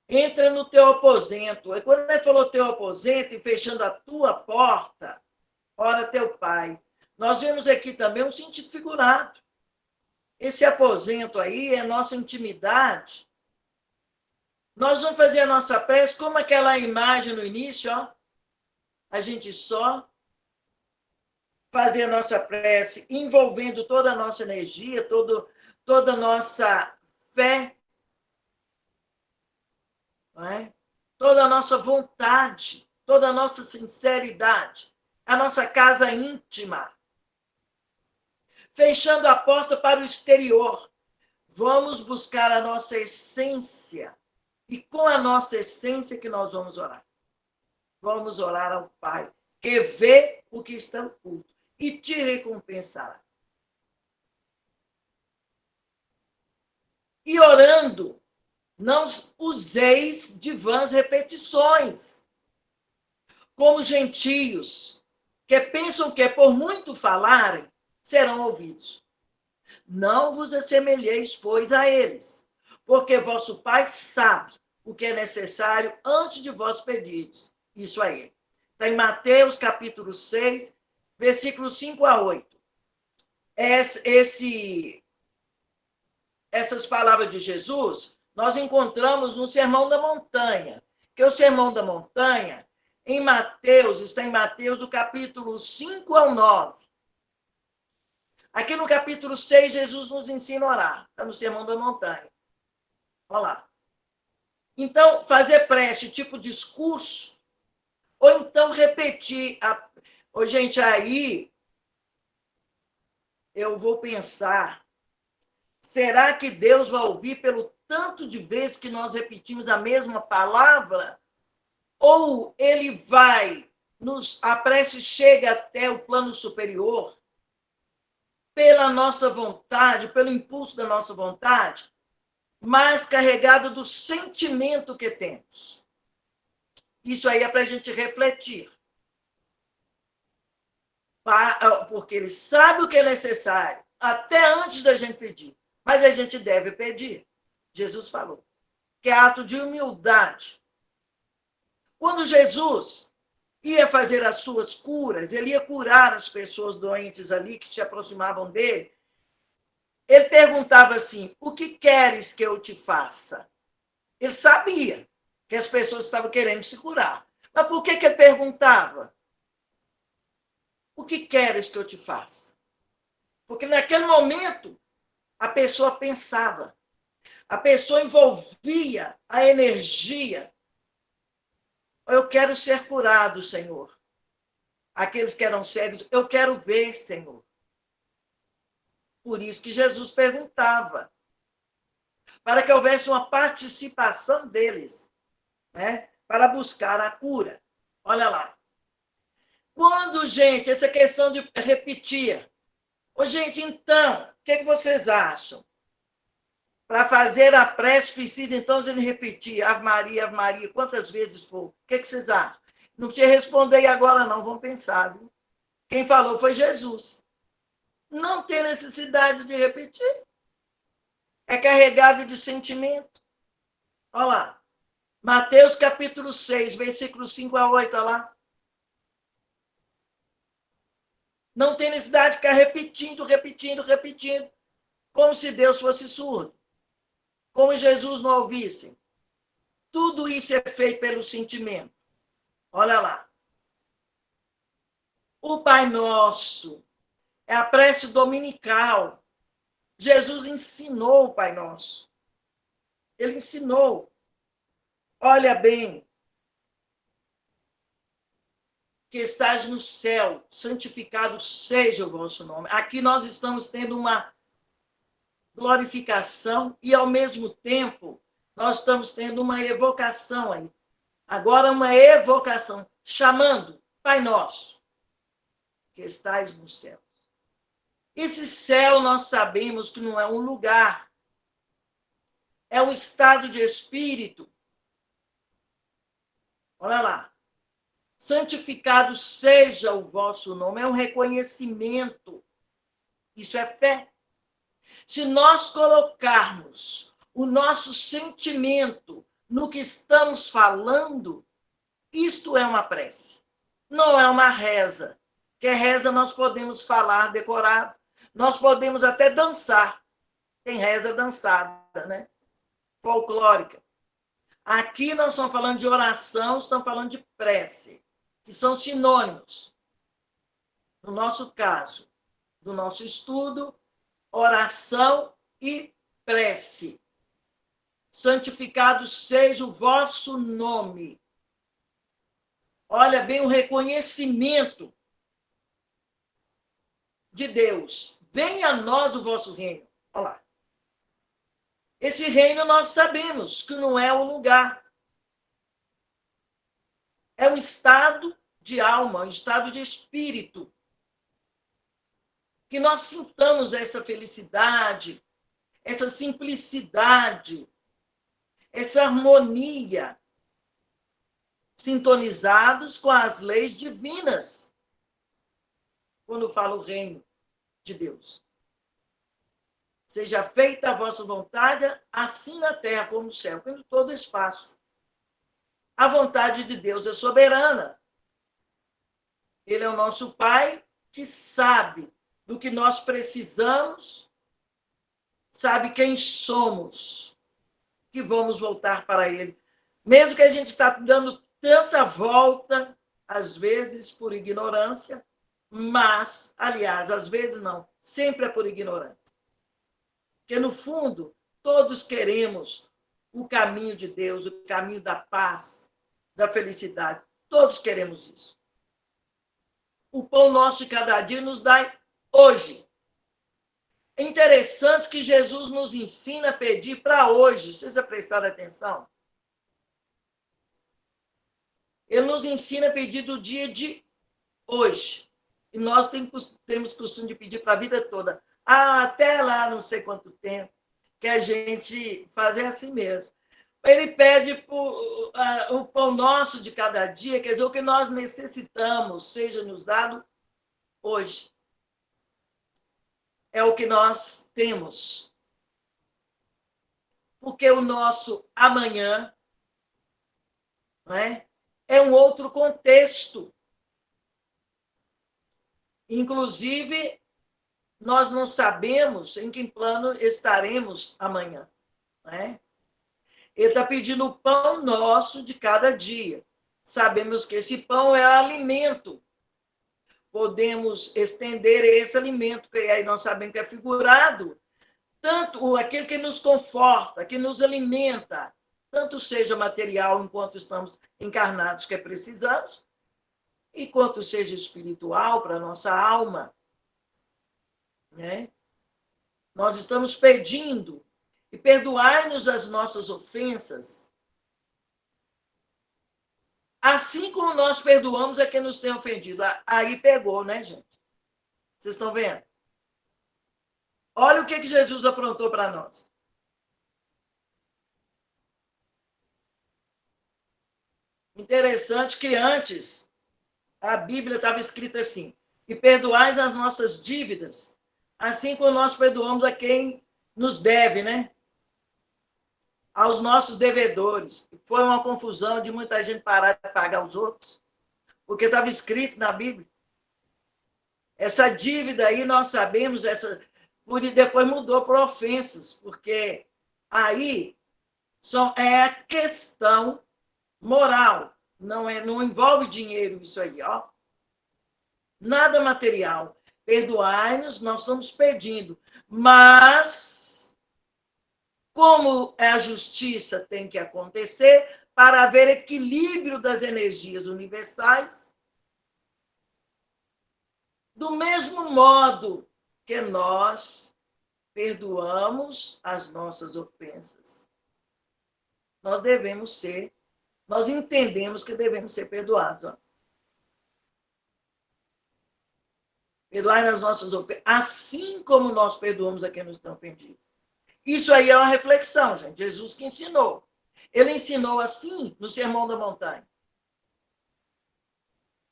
entra no teu aposento. E quando ele falou teu aposento e fechando a tua porta, ora teu Pai. Nós vemos aqui também um sentido figurado. Esse aposento aí é nossa intimidade. Nós vamos fazer a nossa prece como aquela imagem no início, ó. A gente só fazer a nossa prece envolvendo toda a nossa energia, toda a nossa fé, não é? Toda a nossa vontade, toda a nossa sinceridade, a nossa casa íntima. Fechando a porta para o exterior. Vamos buscar a nossa essência. E com a nossa essência que nós vamos orar. Vamos orar ao Pai, que vê o que está oculto e te recompensará. E orando, não useis de vãs repetições, como gentios, que pensam que por muito falarem, serão ouvidos. Não vos assemelheis, pois, a eles, porque vosso Pai sabe o que é necessário antes de vós pedirdes isso a ele. Está em Mateus, capítulo 6, versículos 5 a 8. Essas palavras de Jesus, nós encontramos no Sermão da Montanha, que o Sermão da Montanha, em Mateus, está em Mateus, do capítulo 5 ao 9. Aqui no capítulo 6, Jesus nos ensina a orar. Está no Sermão da Montanha. Olha lá. Então, fazer prece, tipo discurso, ou então repetir. Gente, aí eu vou pensar, será que Deus vai ouvir pelo tanto de vezes que nós repetimos a mesma palavra? Ou ele vai, a prece chega até o plano superior, pela nossa vontade, pelo impulso da nossa vontade, mas carregado do sentimento que temos. Isso aí é para a gente refletir. Porque ele sabe o que é necessário, até antes da gente pedir. Mas a gente deve pedir. Jesus falou que é ato de humildade. Quando Jesus ia fazer as suas curas, ele ia curar as pessoas doentes ali que se aproximavam dele, ele perguntava assim, o que queres que eu te faça? Ele sabia que as pessoas estavam querendo se curar. Mas por que ele perguntava? O que queres que eu te faça? Porque naquele momento, a pessoa pensava, a pessoa envolvia a energia. Eu quero ser curado, Senhor. Aqueles que eram cegos, eu quero ver, Senhor. Por isso que Jesus perguntava, para que houvesse uma participação deles, né, para buscar a cura. Olha lá. Quando, gente, essa questão de repetir. Gente, então, o que vocês acham? Para fazer a prece, precisa, então, ele repetir Ave Maria, quantas vezes for. O que vocês acham? Não precisa responder agora, não, vamos pensar, viu? Quem falou foi Jesus. Não tem necessidade de repetir. É carregado de sentimento. Olha lá. Mateus capítulo 6, versículos 5 a 8, olha lá. Não tem necessidade de ficar repetindo, como se Deus fosse surdo. Como Jesus não ouvisse. Tudo isso é feito pelo sentimento. Olha lá. O Pai Nosso é a prece dominical. Jesus ensinou o Pai Nosso. Ele ensinou. Olha bem, que estás no céu, santificado seja o vosso nome. Aqui nós estamos tendo uma glorificação e, ao mesmo tempo, nós estamos tendo uma evocação aí. Agora, uma evocação, chamando Pai Nosso, que estais no céu. Esse céu nós sabemos que não é um lugar, é um estado de espírito. Olha lá. Santificado seja o vosso nome, é um reconhecimento. Isso é fé. Se nós colocarmos o nosso sentimento no que estamos falando, isto é uma prece. Não é uma reza. Que reza nós podemos falar decorado. Nós podemos até dançar. Tem reza dançada, né? Folclórica. Aqui nós estamos falando de oração, estamos falando de prece, que são sinônimos. No nosso caso, do nosso estudo, oração e prece. Santificado seja o vosso nome. Olha bem o reconhecimento de Deus. Venha a nós o vosso reino. Olha lá. Esse reino nós sabemos que não é um lugar. É um estado de alma, um estado de espírito. Que nós sintamos essa felicidade, essa simplicidade, essa harmonia, sintonizados com as leis divinas, quando fala o reino de Deus. Seja feita a vossa vontade, assim na terra como no céu, em todo o espaço. A vontade de Deus é soberana. Ele é o nosso Pai que sabe do que nós precisamos, sabe quem somos, que vamos voltar para Ele. Mesmo que a gente está dando tanta volta, às vezes por ignorância, mas, aliás, às vezes não, sempre é por ignorância. Porque, no fundo, todos queremos o caminho de Deus, o caminho da paz, da felicidade. Todos queremos isso. O pão nosso de cada dia nos dá hoje. É interessante que Jesus nos ensina a pedir para hoje. Vocês já prestaram atenção? Ele nos ensina a pedir do dia de hoje. E nós temos costume de pedir para a vida toda. Até lá, não sei quanto tempo, que a gente faz assim mesmo. Ele pede o pão nosso de cada dia, quer dizer, o que nós necessitamos, seja nos dado hoje. É o que nós temos. Porque o nosso amanhã, não é? É um outro contexto. Inclusive, nós não sabemos em que plano estaremos amanhã. Né? Ele está pedindo o pão nosso de cada dia. Sabemos que esse pão é alimento. Podemos estender esse alimento, que aí nós sabemos que é figurado, tanto aquele que nos conforta, que nos alimenta, tanto seja material enquanto estamos encarnados, que precisamos, e quanto seja espiritual para a nossa alma. Né? Nós estamos pedindo e perdoai-nos as nossas ofensas, assim como nós perdoamos a quem nos tem ofendido. Aí pegou, né, gente? Vocês estão vendo? Olha o que Jesus aprontou para nós. Interessante que antes a Bíblia estava escrita assim: e perdoais as nossas dívidas, assim como nós perdoamos a quem nos deve, né? Aos nossos devedores. Foi uma confusão de muita gente parar de pagar os outros, porque estava escrito na Bíblia. Essa dívida aí, nós sabemos, depois mudou para ofensas, porque aí é a questão moral, não envolve dinheiro isso aí, ó. Nada material. Perdoai-nos, nós estamos pedindo. Mas, como a justiça tem que acontecer, para haver equilíbrio das energias universais, do mesmo modo que nós perdoamos as nossas ofensas, nós entendemos que devemos ser perdoados. Ó. Perdoar as nossas ofensas, assim como nós perdoamos a quem nos tem ofendido. Isso aí é uma reflexão, gente. Jesus que ensinou. Ele ensinou assim no Sermão da Montanha.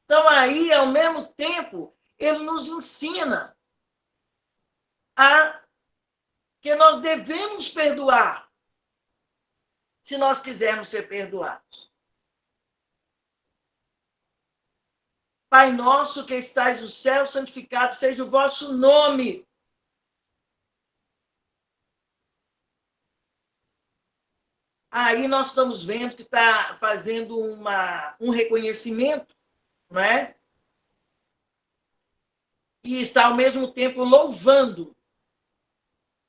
Então, aí, ao mesmo tempo, ele nos ensina que nós devemos perdoar, se nós quisermos ser perdoados. Pai nosso que estais no céu, santificado seja o vosso nome. Aí nós estamos vendo que está fazendo um reconhecimento, não é? E está, ao mesmo tempo, louvando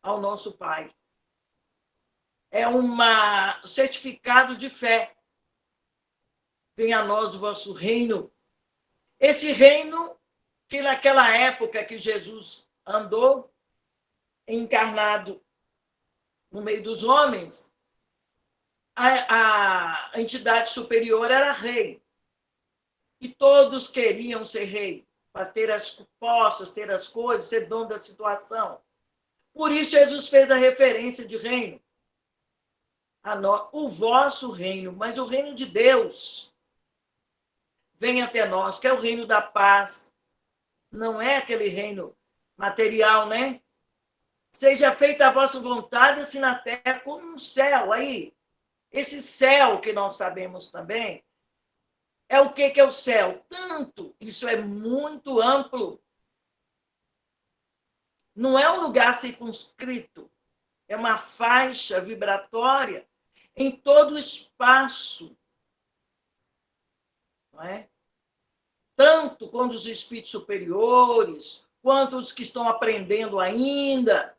ao nosso Pai. É um certificado de fé. Venha a nós o vosso reino. Esse reino que naquela época que Jesus andou encarnado no meio dos homens, a entidade superior era rei. E todos queriam ser rei, para ter as posses, ter as coisas, ser dono da situação. Por isso Jesus fez a referência de reino. O vosso reino, mas o reino de Deus vem até nós, que é o reino da paz. Não é aquele reino material, né? Seja feita a vossa vontade, assim na terra como no céu. Aí, esse céu que nós sabemos também, é o que é o céu? Tanto, isso é muito amplo. Não é um lugar circunscrito, é uma faixa vibratória em todo o espaço. Não é? Tanto quanto os espíritos superiores, quanto os que estão aprendendo ainda,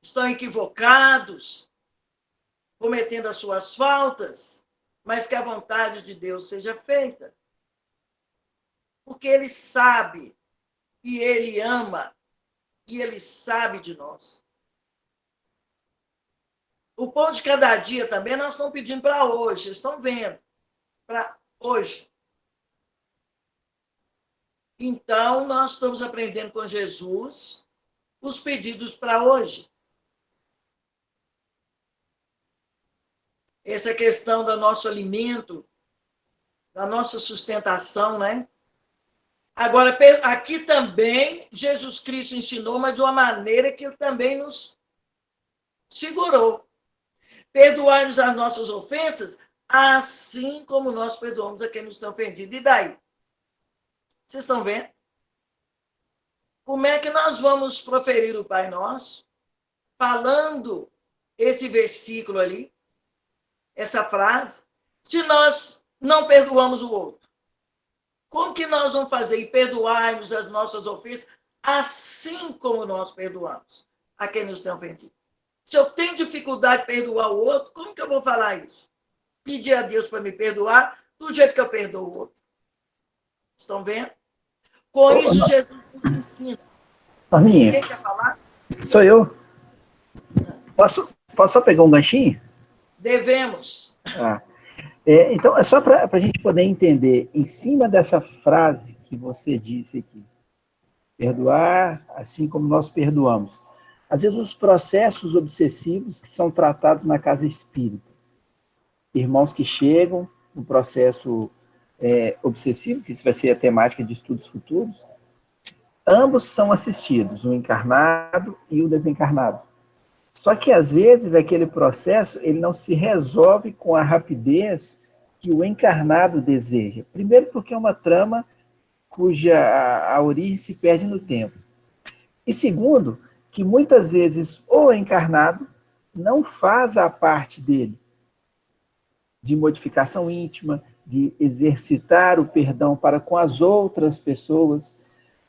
estão equivocados, cometendo as suas faltas, mas que a vontade de Deus seja feita. Porque Ele sabe, e Ele ama, e Ele sabe de nós. O pão de cada dia também nós estamos pedindo para hoje, vocês estão vendo, para hoje. Então, nós estamos aprendendo com Jesus os pedidos para hoje. Essa questão do nosso alimento, da nossa sustentação, né? Agora, aqui também, Jesus Cristo ensinou, mas de uma maneira que ele também nos segurou. Perdoai-nos as nossas ofensas, assim como nós perdoamos a quem nos tem ofendido. E daí? Vocês estão vendo? Como é que nós vamos proferir o Pai Nosso, falando esse versículo ali, essa frase, se nós não perdoamos o outro? Como que nós vamos fazer? E perdoai-nos as nossas ofensas, assim como nós perdoamos a quem nos tem ofendido. Se eu tenho dificuldade de perdoar o outro, como que eu vou falar isso? Pedir a Deus para me perdoar do jeito que eu perdoo o outro. Estão vendo? Com isso, Jesus nos ensina. Norminha, quem quer falar? Sou eu. Posso só pegar um ganchinho? Devemos. Então, é só para a gente poder entender, em cima dessa frase que você disse aqui, perdoar assim como nós perdoamos. Às vezes, os processos obsessivos que são tratados na casa espírita. Irmãos que chegam no processo obsessivo, que isso vai ser a temática de estudos futuros, ambos são assistidos, o encarnado e o desencarnado. Só que, às vezes, aquele processo ele não se resolve com a rapidez que o encarnado deseja. Primeiro, porque é uma trama cuja a origem se perde no tempo. E segundo, que muitas vezes o encarnado não faz a parte dele, de modificação íntima, de exercitar o perdão para com as outras pessoas,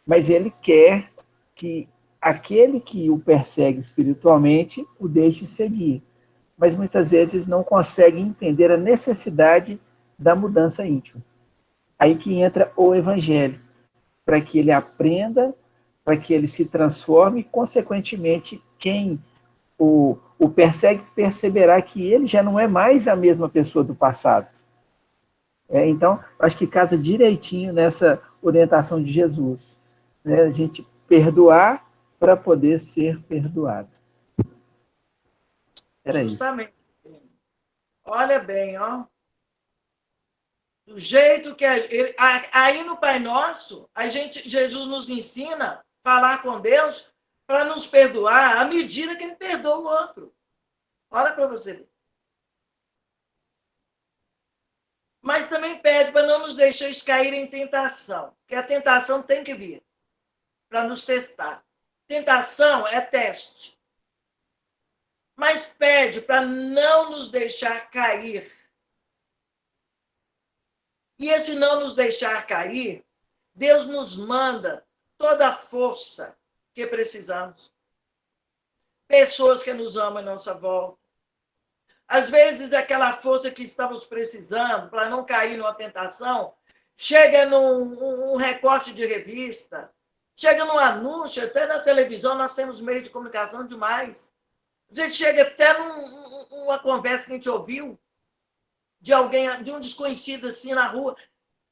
mas ele quer que aquele que o persegue espiritualmente o deixe seguir, mas muitas vezes não consegue entender a necessidade da mudança íntima. Aí que entra o evangelho, para que ele aprenda, para que ele se transforme, e, consequentemente, quem o persegue perceberá que ele já não é mais a mesma pessoa do passado. Então, acho que casa direitinho nessa orientação de Jesus, né? A gente perdoar para poder ser perdoado. Era Justamente. Isso. Olha bem, ó. Do jeito que aí no Pai Nosso, Jesus nos ensina a falar com Deus para nos perdoar à medida que ele perdoa o outro. Olha para você ver. Mas também pede para não nos deixar cair em tentação, porque a tentação tem que vir para nos testar. Tentação é teste. Mas pede para não nos deixar cair. E esse não nos deixar cair, Deus nos manda toda a força que precisamos. Pessoas que nos amam em nossa volta. Às vezes, aquela força que estamos precisando para não cair numa tentação, chega num recorte de revista, chega num anúncio, até na televisão, nós temos meios de comunicação demais. A gente chega até numa conversa que a gente ouviu de alguém, de um desconhecido assim na rua.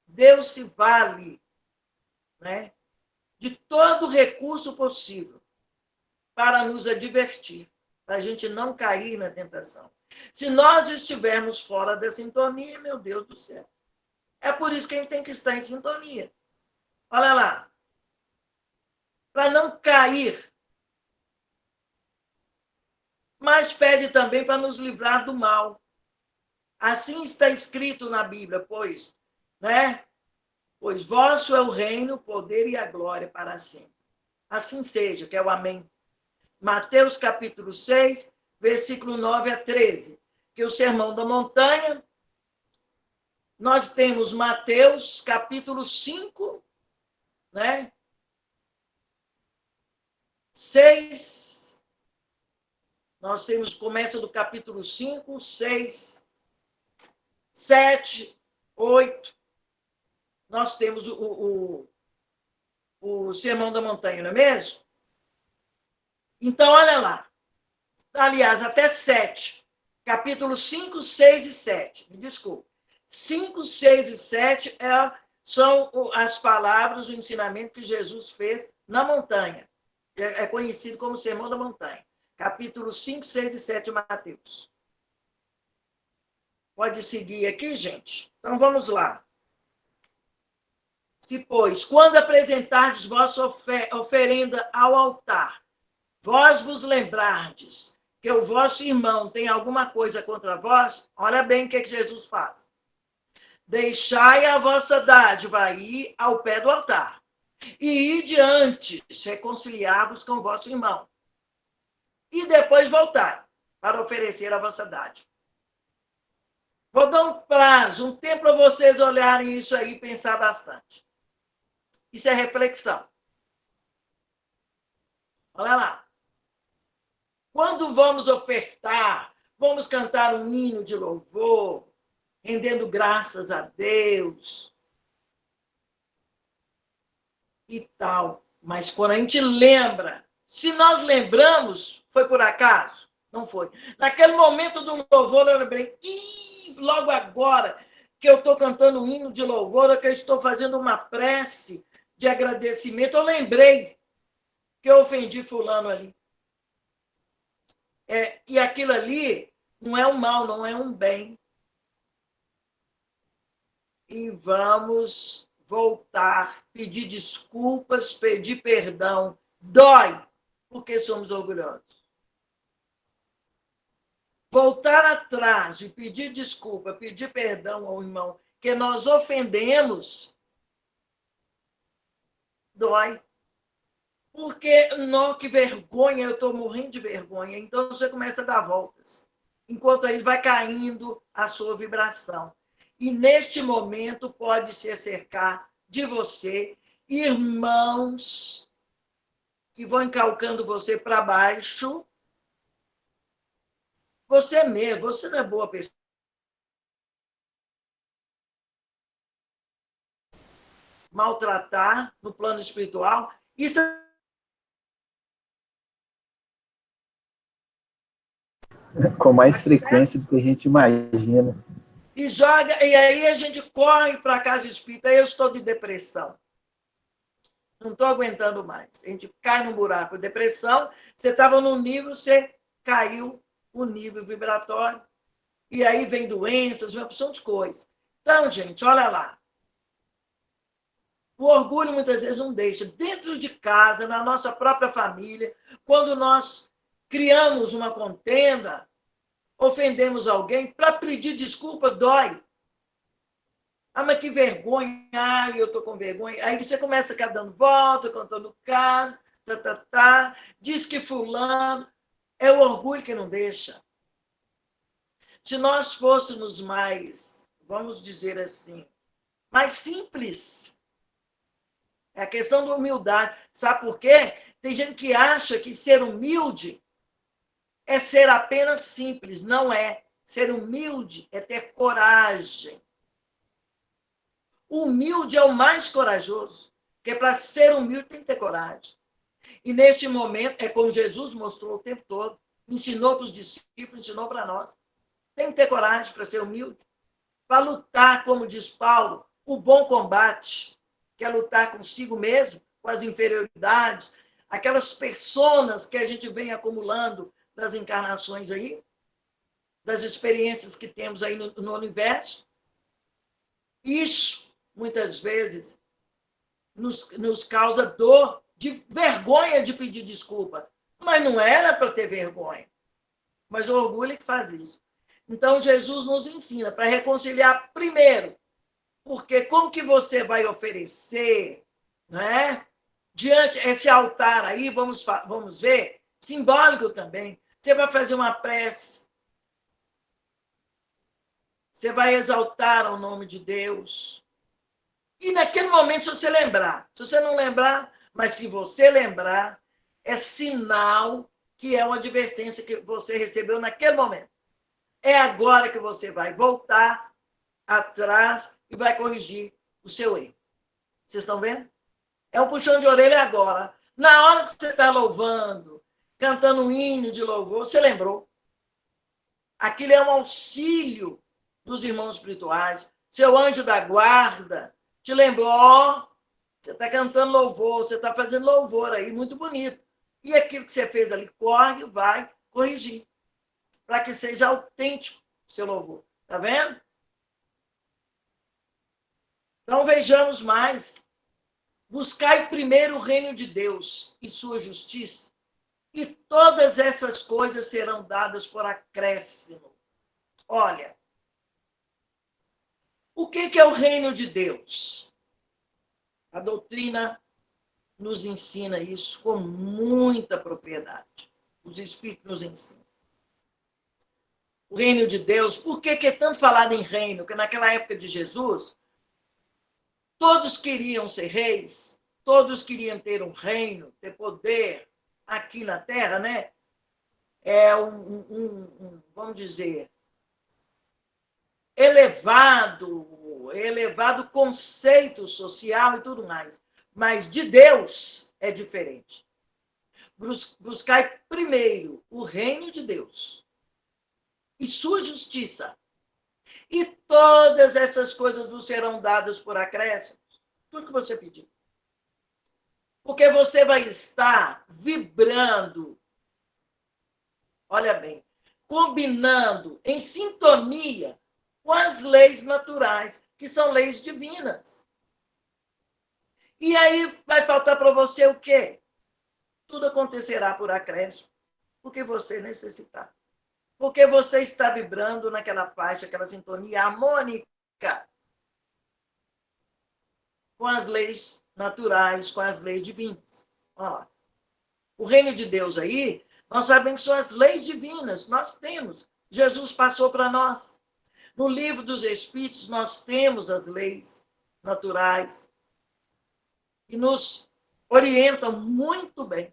Deus se vale, né, de todo recurso possível para nos advertir, para a gente não cair na tentação. Se nós estivermos fora da sintonia, meu Deus do céu. É por isso que a gente tem que estar em sintonia. Olha lá. Para não cair. Mas pede também para nos livrar do mal. Assim está escrito na Bíblia, pois, né? Pois vosso é o reino, o poder e a glória para sempre. Assim seja, que é o amém. Mateus capítulo 6, versículo 9 a 13. Que o Sermão da Montanha, nós temos Mateus capítulo 5, né? 6. Nós temos, começa do capítulo 5, 6, 7, 8. Nós temos o Sermão da Montanha, não é mesmo? Então, olha lá. Aliás, até 7. Capítulo 5, 6 e 7. Me desculpe. 5, 6 e 7 são as palavras, o ensinamento que Jesus fez na montanha. É conhecido como Sermão da Montanha. Capítulo 5, 6 e 7 de Mateus. Pode seguir aqui, gente? Então, vamos lá. Se, pois, quando apresentardes vossa oferenda ao altar, vós vos lembrardes que o vosso irmão tem alguma coisa contra vós, olha bem o que Jesus faz. Deixai a vossa dádiva aí ao pé do altar, e ide antes reconciliar-vos com o vosso irmão, e depois voltai para oferecer a vossa dádiva. Vou dar um prazo, um tempo para vocês olharem isso aí e pensar bastante. Isso é reflexão. Olha lá. Quando vamos ofertar, vamos cantar um hino de louvor, rendendo graças a Deus e tal. Mas quando a gente lembra, se nós lembramos, foi por acaso? Não foi. Naquele momento do louvor, eu lembrei, logo agora que eu estou cantando um hino de louvor, que eu estou fazendo uma prece de agradecimento, eu lembrei que eu ofendi fulano ali. E aquilo ali não é um mal, não é um bem. E vamos voltar, pedir desculpas, pedir perdão. Dói, porque somos orgulhosos. Voltar atrás e pedir desculpa, pedir perdão ao irmão que nós ofendemos, dói. Porque, não, que vergonha, eu estou morrendo de vergonha. Então, você começa a dar voltas. Enquanto aí vai caindo a sua vibração. E neste momento pode se cercar de você irmãos que vão encalcando você para baixo. Você mesmo, você não é boa pessoa. Maltratar no plano espiritual. Isso Com mais frequência do que a gente imagina. e joga, e aí a gente corre para a casa espírita. Eu estou de depressão. Não estou aguentando mais. A gente cai num buraco de depressão. Você estava num nível, você caiu o nível vibratório. E aí vem doenças, uma opção de coisas. Então, gente, olha lá. O orgulho muitas vezes não deixa. Dentro de casa, na nossa própria família, quando nós criamos uma contenda, ofendemos alguém, para pedir desculpa dói. Ah, mas que vergonha, ai, eu estou com vergonha. Aí você começa a ficar dando volta, contando caso, diz que fulano. É o orgulho que não deixa. Se nós fôssemos mais, vamos dizer assim, mais simples, é a questão da humildade. Sabe por quê? Tem gente que acha que ser humilde é ser apenas simples. Não é. Ser humilde é ter coragem. O humilde é o mais corajoso, porque para ser humilde tem que ter coragem. E neste momento, é como Jesus mostrou o tempo todo, ensinou para os discípulos, ensinou para nós. Tem que ter coragem para ser humilde, para lutar, como diz Paulo, o bom combate, que é lutar consigo mesmo, com as inferioridades, aquelas personas que a gente vem acumulando das encarnações aí, das experiências que temos aí no universo. Isso, muitas vezes, nos causa dor, de vergonha de pedir desculpa. Mas não era para ter vergonha. Mas o orgulho é que faz isso. Então, Jesus nos ensina para reconciliar primeiro. Porque como que você vai oferecer, né? Diante esse altar aí, vamos ver, simbólico também. Você vai fazer uma prece. Você vai exaltar o nome de Deus. E naquele momento, se você lembrar, se você não lembrar, mas se você lembrar, é sinal que é uma advertência que você recebeu naquele momento. É agora que você vai voltar atrás e vai corrigir o seu erro. Vocês estão vendo? É um puxão de orelha agora. Na hora que você está louvando, cantando um hino de louvor, você lembrou. Aquilo é um auxílio dos irmãos espirituais. Seu anjo da guarda te lembrou, você está cantando louvor, você está fazendo louvor aí, muito bonito. E aquilo que você fez ali, corre, vai corrigir, para que seja autêntico o seu louvor. Está vendo? Então, vejamos mais. Buscai primeiro o reino de Deus e sua justiça, e todas essas coisas serão dadas por acréscimo. Olha, o que é o reino de Deus? A doutrina nos ensina isso com muita propriedade. Os Espíritos nos ensinam. O reino de Deus, por que é tanto falado em reino? Porque naquela época de Jesus, todos queriam ser reis, todos queriam ter um reino, ter poder aqui na Terra, né? É vamos dizer, elevado conceito social e tudo mais. Mas de Deus é diferente. Buscai primeiro o reino de Deus e sua justiça. E todas essas coisas vos serão dadas por acréscimos. Tudo que você pediu. Porque você vai estar vibrando, olha bem, combinando em sintonia com as leis naturais, que são leis divinas. E aí vai faltar para você o quê? Tudo acontecerá por acréscimo, porque você necessitar. Porque você está vibrando naquela faixa, aquela sintonia harmônica com as leis naturais, com as leis divinas. Olha lá. O reino de Deus aí, nós sabemos que são as leis divinas, nós temos. Jesus passou para nós. No livro dos Espíritos, nós temos as leis naturais que nos orientam muito bem,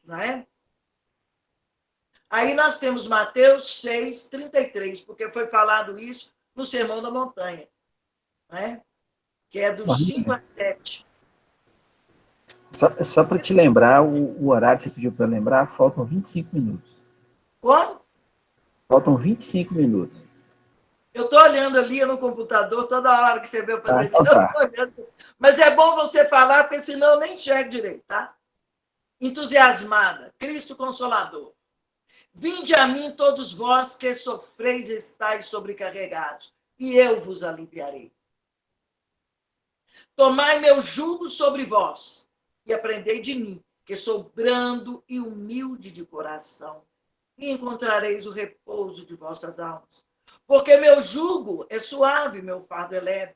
não é? Aí nós temos Mateus 6:33, porque foi falado isso no Sermão da Montanha, né? Que é dos 5 a 7. Só para te lembrar, o horário que você pediu para lembrar, faltam 25 minutos. Como? Faltam 25 minutos. Eu estou olhando ali no computador, toda hora que você veio fazer isso, então eu estou olhando. Mas é bom você falar, porque senão eu nem enxergo direito, tá? Entusiasmada, Cristo Consolador. Vinde a mim todos vós que sofreis e estáis sobrecarregados, e eu vos aliviarei. Tomai meu jugo sobre vós, e aprendei de mim, que sou brando e humilde de coração, e encontrareis o repouso de vossas almas. Porque meu jugo é suave, meu fardo é leve.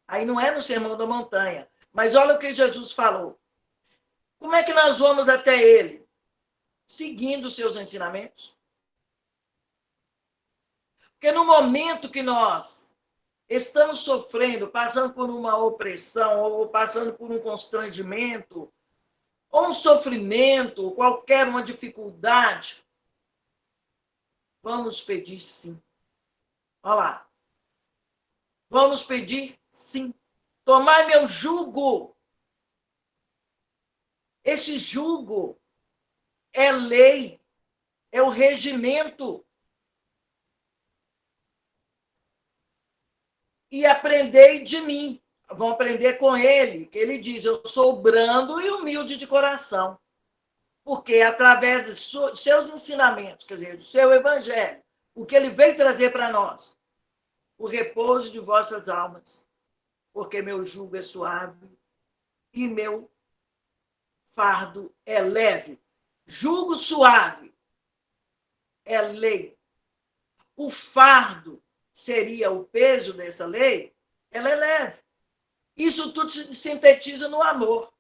Aí não é no Sermão da Montanha, mas olha o que Jesus falou. Como é que nós vamos até ele? Seguindo os seus ensinamentos. Porque no momento que nós estamos sofrendo, passando por uma opressão, ou passando por um constrangimento, ou um sofrimento, qualquer uma dificuldade, vamos pedir sim. Olha lá. Vamos pedir sim. Tomai meu jugo. Esse jugo é lei, é o regimento. E aprendei de mim. Vão aprender com ele, que ele diz, eu sou brando e humilde de coração. Porque através de seus ensinamentos, quer dizer, do seu evangelho, o que ele veio trazer para nós, o repouso de vossas almas, porque meu jugo é suave e meu fardo é leve. Jugo suave é lei. O fardo seria o peso dessa lei, ela é leve. Isso tudo se sintetiza no amor.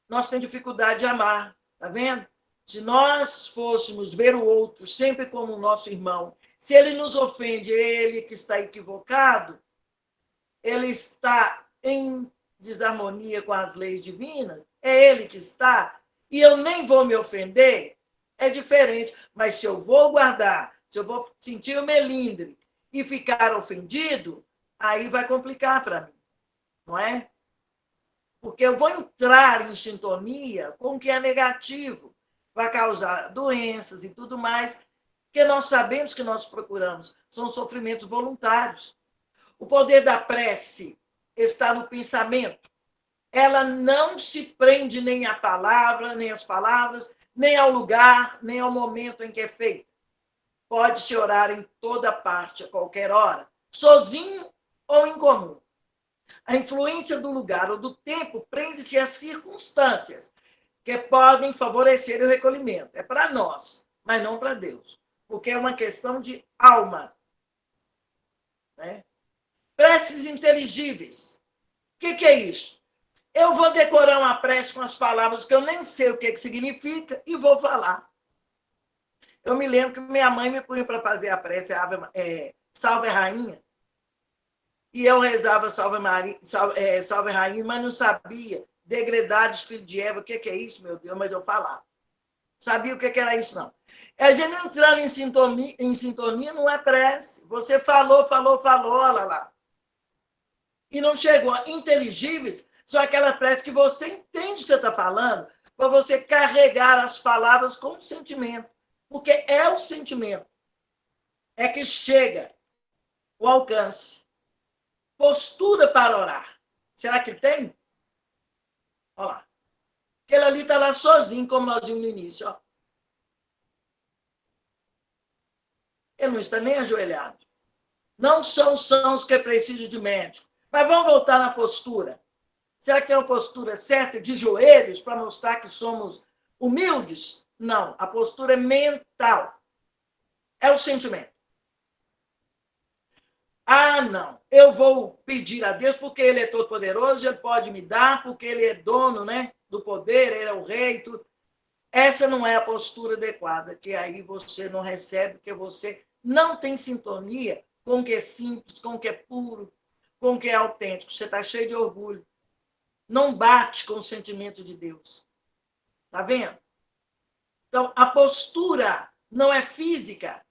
Nós temos dificuldade de amar, tá vendo? Se nós fôssemos ver o outro sempre como nosso irmão, se ele nos ofende, ele que está equivocado, ele está em desarmonia com as leis divinas, é ele que está, e eu nem vou me ofender, é diferente. Mas se eu vou guardar, se eu vou sentir o melindre e ficar ofendido, aí vai complicar para mim, não é? Porque eu vou entrar em sintonia com o que é negativo, vai causar doenças e tudo mais, que nós sabemos que nós procuramos, são sofrimentos voluntários. O poder da prece está no pensamento. Ela não se prende nem à palavra, nem às palavras, nem ao lugar, nem ao momento em que é feita. Pode-se orar em toda parte, a qualquer hora, sozinho ou em comum. A influência do lugar ou do tempo prende-se às circunstâncias que podem favorecer o recolhimento. É para nós, mas não para Deus, porque é uma questão de alma. Né? Preces inteligíveis. O que é isso? Eu vou decorar uma prece com as palavras que eu nem sei o que significa e vou falar. Eu me lembro que minha mãe me punha para fazer a prece Salve Rainha, e eu rezava Salve Rainha, mas não sabia. Degredados, filho de Eva, o que é isso, meu Deus? Mas eu falava. Sabia o que era isso, não. A gente entrando em sintonia não é prece. Você falou, olha lá. E não chegou. Inteligíveis são aquela prece que você entende o que você está falando, para você carregar as palavras com sentimento. Porque é o sentimento. É que chega o alcance. Postura para orar. Será que tem? Olha lá. Aquele ali está lá sozinho, como nós vimos no início. Ó. Ele não está nem ajoelhado. Não são sãos que precisam de médico. Mas vamos voltar na postura. Será que tem uma postura certa de joelhos para mostrar que somos humildes? Não. A postura é mental. É o sentimento. Ah, não. Eu vou pedir a Deus porque Ele é todo-poderoso, Ele pode me dar, porque Ele é dono, né, do poder, Ele é o rei e tudo. essa não é a postura adequada, que aí você não recebe, porque você não tem sintonia com o que é simples, com o que é puro, com o que é autêntico. Você está cheio de orgulho. Não bate com o sentimento de Deus. Está vendo? Então, a postura não é física.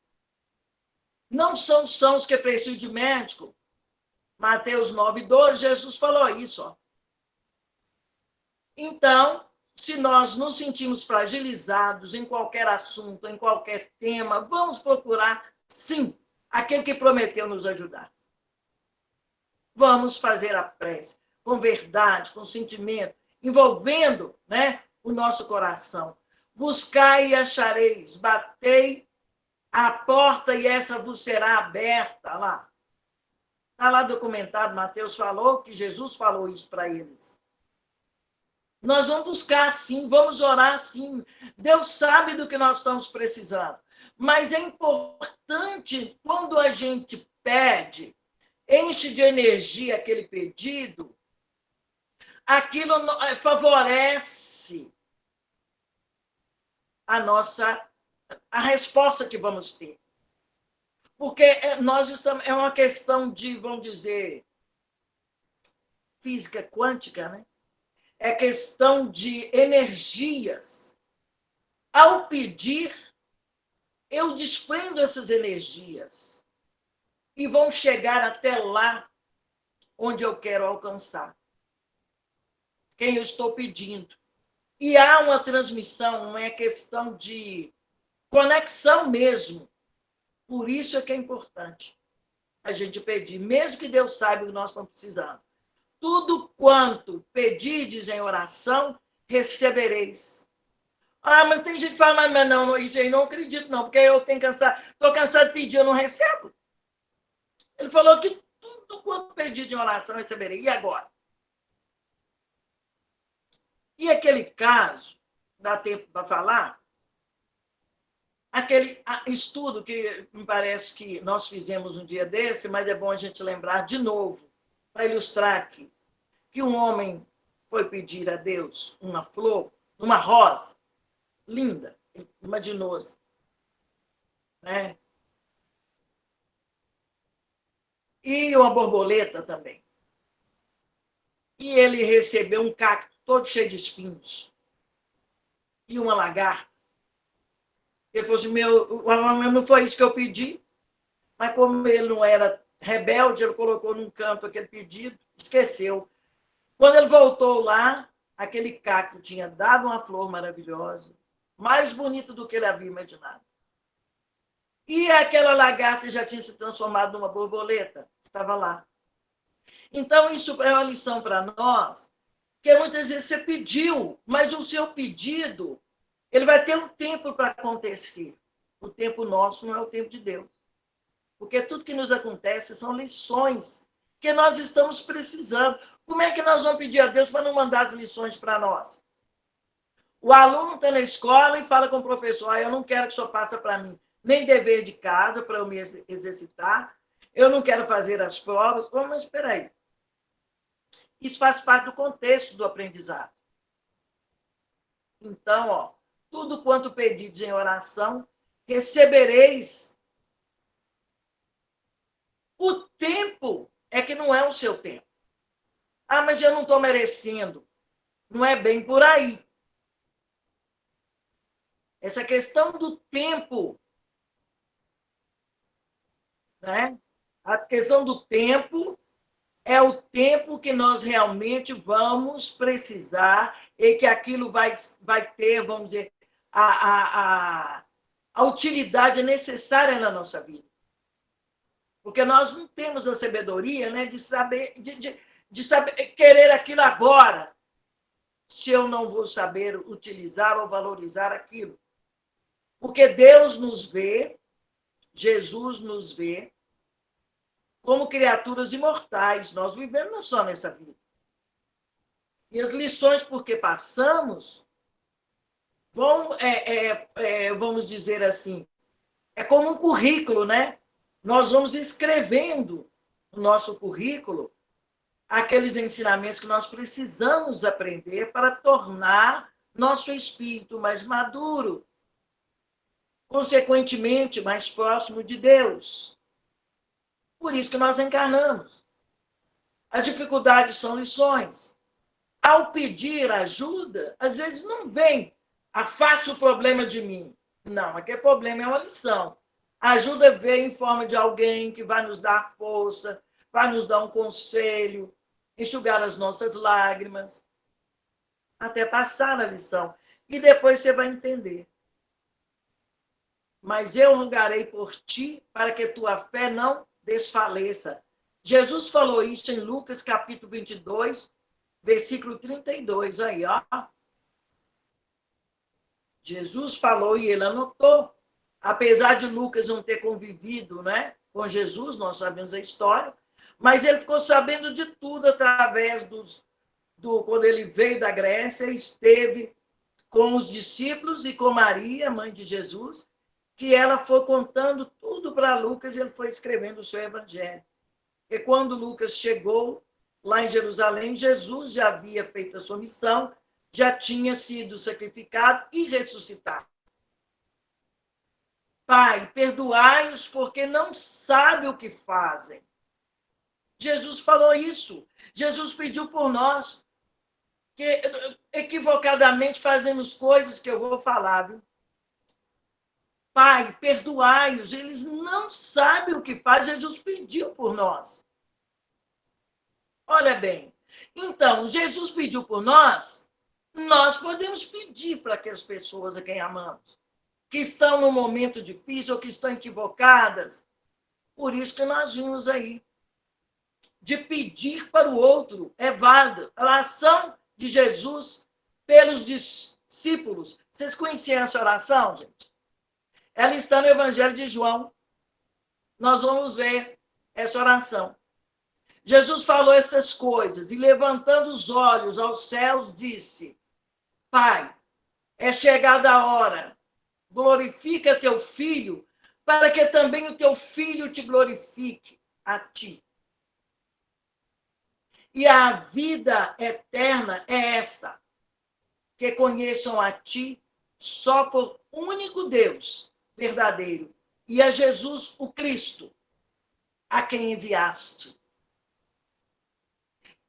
Não são sãos que precisam de médico. Mateus 9:12, Jesus falou isso. Ó. Então, se nós nos sentimos fragilizados em qualquer assunto, em qualquer tema, vamos procurar, sim, aquele que prometeu nos ajudar. Vamos fazer a prece com verdade, com sentimento, envolvendo, né, o nosso coração. Buscai e achareis, batei a porta e essa vos será aberta. Lá. Está lá documentado, Mateus falou que Jesus falou isso para eles. Nós vamos buscar sim, vamos orar sim. Deus sabe do que nós estamos precisando. Mas é importante, quando a gente pede, enche de energia aquele pedido, aquilo favorece a resposta que vamos ter. Porque nós estamos, é uma questão de, vamos dizer, física quântica, né? É questão de energias. Ao pedir, eu desprendo essas energias e vão chegar até lá onde eu quero alcançar. Quem eu estou pedindo. E há uma transmissão, não é questão de conexão mesmo. Por isso é que é importante a gente pedir, mesmo que Deus saiba o que nós estamos precisando. Tudo quanto pedirdes em oração, recebereis. Ah, mas tem gente que fala, mas não, isso aí não acredito não, porque eu estou cansado de pedir, eu não recebo. Ele falou que tudo quanto pedir em oração, receberei. E agora? E aquele caso, dá tempo para falar? Aquele estudo que me parece que nós fizemos um dia desse, mas é bom a gente lembrar de novo, para ilustrar aqui, que um homem foi pedir a Deus uma flor, uma rosa, linda, imaginou-se, né? E uma borboleta também. E ele recebeu um cacto todo cheio de espinhos. E uma lagarta. Ele falou assim, não foi isso que eu pedi, mas como ele não era rebelde, ele colocou num canto aquele pedido, esqueceu. Quando ele voltou lá, aquele cacto tinha dado uma flor maravilhosa, mais bonita do que ele havia imaginado. E aquela lagarta já tinha se transformado numa borboleta, estava lá. Então, isso é uma lição para nós, que muitas vezes você pediu, mas o seu pedido, ele vai ter um tempo para acontecer. O tempo nosso não é o tempo de Deus. Porque tudo que nos acontece são lições que nós estamos precisando. Como é que nós vamos pedir a Deus para não mandar as lições para nós? O aluno está na escola e fala com o professor, eu não quero que o senhor passe para mim nem dever de casa para eu me exercitar, eu não quero fazer as provas. Oh, mas espera aí. Isso faz parte do contexto do aprendizado. Então, ó, tudo quanto pedides em oração, recebereis. O tempo é que não é o seu tempo. Ah, mas eu não estou merecendo. Não é bem por aí. Essa questão do tempo, né? A questão do tempo é o tempo que nós realmente vamos precisar e que aquilo vai ter, vamos dizer, a utilidade necessária na nossa vida. Porque nós não temos a sabedoria, né, de saber, de saber querer aquilo agora, se eu não vou saber utilizar ou valorizar aquilo. Porque Deus nos vê, Jesus nos vê, como criaturas imortais. Nós vivemos só nessa vida. E as lições por que passamos vão, vamos dizer assim, é como um currículo, né? Nós vamos escrevendo no nosso currículo aqueles ensinamentos que nós precisamos aprender para tornar nosso espírito mais maduro, consequentemente mais próximo de Deus. Por isso que nós encarnamos. As dificuldades são lições. Ao pedir ajuda, às vezes não vem, afaste o problema de mim. Não, aquele problema é uma lição. A ajuda vem em forma de alguém que vai nos dar força, vai nos dar um conselho, enxugar as nossas lágrimas, até passar a lição. E depois você vai entender. Mas eu rogarei por ti para que tua fé não desfaleça. Jesus falou isso em Lucas, capítulo 22, versículo 32. Aí, ó. Jesus falou e ele anotou. Apesar de Lucas não ter convivido, né, com Jesus, nós sabemos a história, mas ele ficou sabendo de tudo através quando ele veio da Grécia, esteve com os discípulos e com Maria, mãe de Jesus, que ela foi contando tudo para Lucas e ele foi escrevendo o seu evangelho. E quando Lucas chegou lá em Jerusalém, Jesus já havia feito a sua missão, já tinha sido sacrificado e ressuscitado. Pai, perdoai-os porque não sabem o que fazem. Jesus falou isso. Jesus pediu por nós, que equivocadamente fazemos coisas que eu vou falar, viu? Pai, perdoai-os, eles não sabem o que fazem, Jesus pediu por nós. Olha bem, então, Jesus pediu por nós, nós podemos pedir para aquelas pessoas a quem amamos, que estão num momento difícil ou que estão equivocadas. Por isso que nós vimos aí, de pedir para o outro, é válido. A ação de Jesus pelos discípulos. Vocês conheciam essa oração, gente? Ela está no Evangelho de João. Nós vamos ver essa oração. Jesus falou essas coisas e, levantando os olhos aos céus, disse: Pai, é chegada a hora, glorifica teu filho, para que também o teu filho te glorifique a ti. E a vida eterna é esta, que conheçam a ti só por único Deus verdadeiro, e a Jesus, o Cristo, a quem enviaste.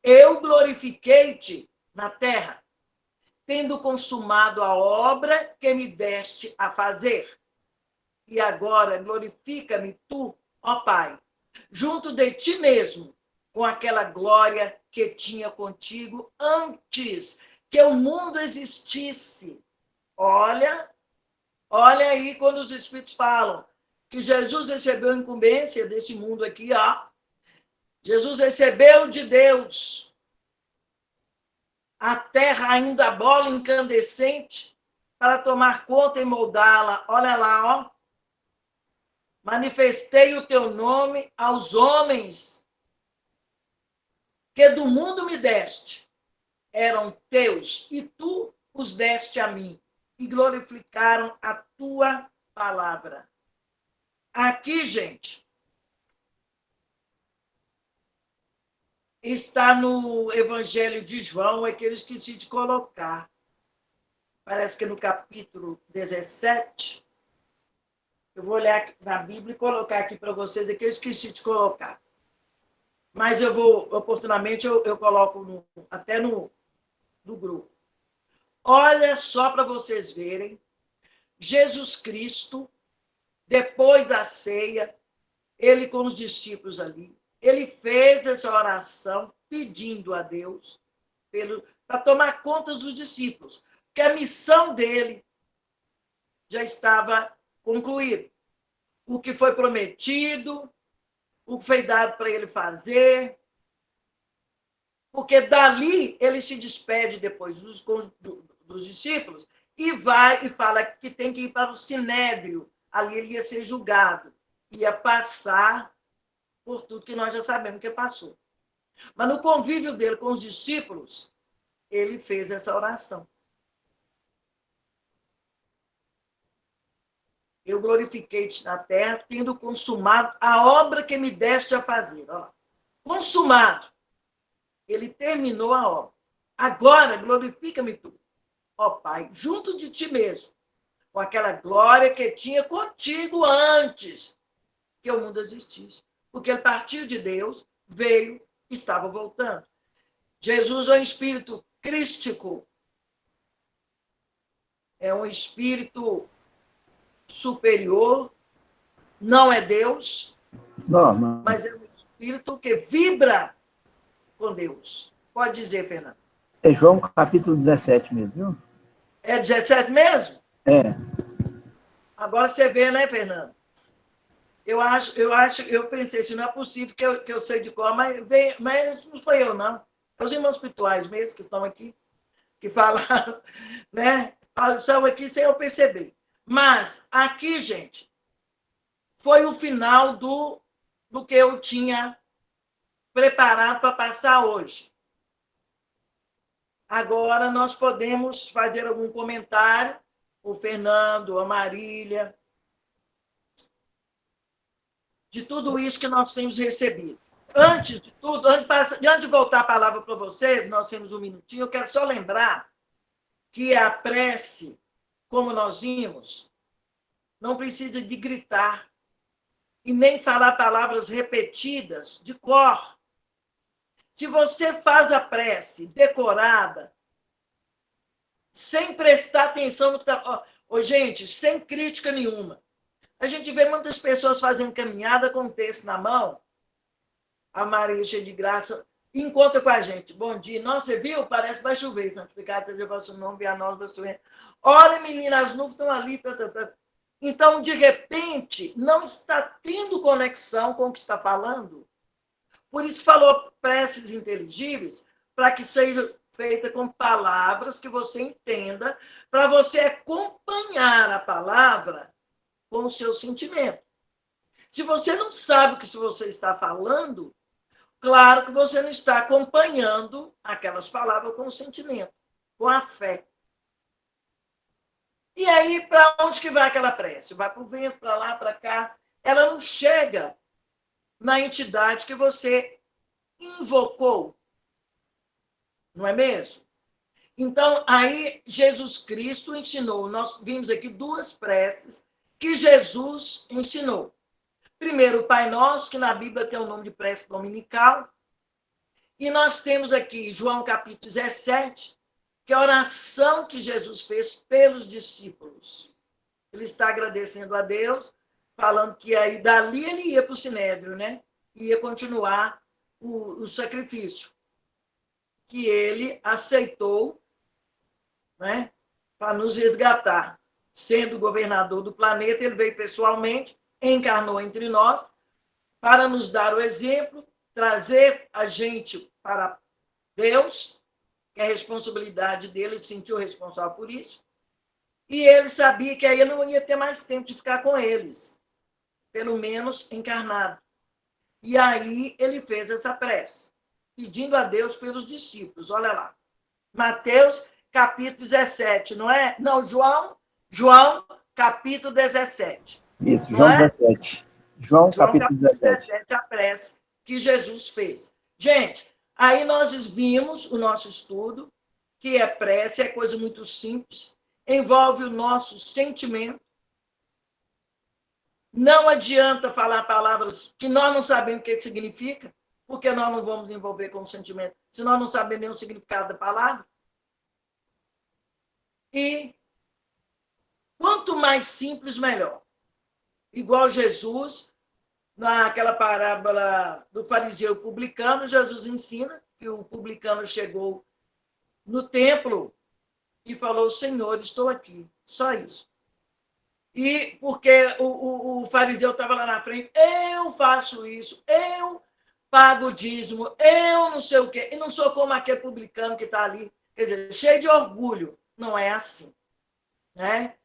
Eu glorifiquei-te na terra, tendo consumado a obra que me deste a fazer. E agora glorifica-me tu, ó Pai, junto de ti mesmo, com aquela glória que tinha contigo antes que o mundo existisse. Olha aí quando os Espíritos falam que Jesus recebeu a incumbência desse mundo aqui, ó. Jesus recebeu de Deus a terra ainda a bola incandescente para tomar conta e moldá-la. Olha lá, ó. Manifestei o teu nome aos homens que do mundo me deste. Eram teus e tu os deste a mim e glorificaram a tua palavra. Aqui, gente, está no Evangelho de João, é que eu esqueci de colocar. Parece que no capítulo 17. Eu vou olhar aqui na Bíblia e colocar aqui para vocês, é que eu esqueci de colocar. Mas eu vou, oportunamente, eu coloco até no grupo. Olha só para vocês verem, Jesus Cristo, depois da ceia, ele com os discípulos ali, ele fez essa oração pedindo a Deus para tomar conta dos discípulos, que a missão dele já estava concluída. O que foi prometido, o que foi dado para ele fazer, porque dali ele se despede depois dos discípulos e vai e fala que tem que ir para o Sinédrio. Ali ele ia ser julgado, ia passar por tudo que nós já sabemos que passou. Mas no convívio dele com os discípulos, ele fez essa oração. Eu glorifiquei-te na terra, tendo consumado a obra que me deste a fazer. Olha lá. Consumado. Ele terminou a obra. Agora, glorifica-me tu, ó Pai, junto de ti mesmo, com aquela glória que tinha contigo antes que o mundo existisse. Porque ele partiu de Deus, veio, estava voltando. Jesus é um espírito crístico, é um espírito superior, não é Deus, Norma. mas é um espírito que vibra com Deus. Pode dizer, Fernando. É João capítulo 17 mesmo, viu? É 17 mesmo? É. Agora você vê, né, Fernando? Eu pensei assim, não é possível que eu sei de cor, mas não foi eu, não. É os irmãos espirituais mesmo que estão aqui, que falaram, né? Estão aqui sem eu perceber. Mas aqui, gente, foi o final do que eu tinha preparado para passar hoje. Agora nós podemos fazer algum comentário, o Fernando, a Marília, de tudo isso que nós temos recebido. Antes de tudo, antes de voltar a palavra para vocês, nós temos um minutinho, eu quero só lembrar que a prece, como nós vimos, não precisa de gritar e nem falar palavras repetidas de cor. Se você faz a prece decorada, sem prestar atenção no que está... gente, sem crítica nenhuma. A gente vê muitas pessoas fazendo caminhada com o texto na mão, a Maria cheia de graça, encontra com a gente. Bom dia. Nossa, você viu? Parece que vai chover. Santificado seja o vosso nome, venha a nós, vosso reino. Olha, menina, as nuvens estão ali. Então, de repente, não está tendo conexão com o que está falando. Por isso falou preces inteligíveis, para que seja feita com palavras que você entenda, para você acompanhar a palavra com o seu sentimento. Se você não sabe o que você está falando, claro que você não está acompanhando aquelas palavras com o sentimento, com a fé. E aí, para onde que vai aquela prece? Vai para o vento, para lá, para cá. Ela não chega na entidade que você invocou. Não é mesmo? Então, aí, Jesus Cristo ensinou. Nós vimos aqui duas preces que Jesus ensinou. Primeiro, o Pai Nosso, que na Bíblia tem o nome de prece dominical. E nós temos aqui João capítulo 17, que é a oração que Jesus fez pelos discípulos. Ele está agradecendo a Deus, falando que aí dali ele ia para o Sinédrio, né? Ia continuar o sacrifício, que ele aceitou, né? Para nos resgatar. Sendo governador do planeta, ele veio pessoalmente, encarnou entre nós, para nos dar o exemplo, trazer a gente para Deus, que é a responsabilidade dele, ele se sentiu responsável por isso, e ele sabia que aí ele não ia ter mais tempo de ficar com eles, pelo menos encarnado. E aí ele fez essa prece, pedindo a Deus pelos discípulos, olha lá. Mateus, capítulo 17, não é? Não, João capítulo 17. Isso, João 17. João capítulo 17. A prece que Jesus fez. Gente, aí nós vimos o nosso estudo, que é prece, é coisa muito simples, envolve o nosso sentimento. Não adianta falar palavras que nós não sabemos o que significa, porque nós não vamos envolver com o sentimento, se nós não sabemos nem o significado da palavra. E quanto mais simples, melhor. Igual Jesus, naquela parábola do fariseu publicano, Jesus ensina que o publicano chegou no templo e falou: Senhor, estou aqui. Só isso. E porque o fariseu estava lá na frente, eu faço isso, eu pago o dízimo, eu não sei o quê, e não sou como aquele publicano que está ali, quer dizer, cheio de orgulho. Não é assim, né?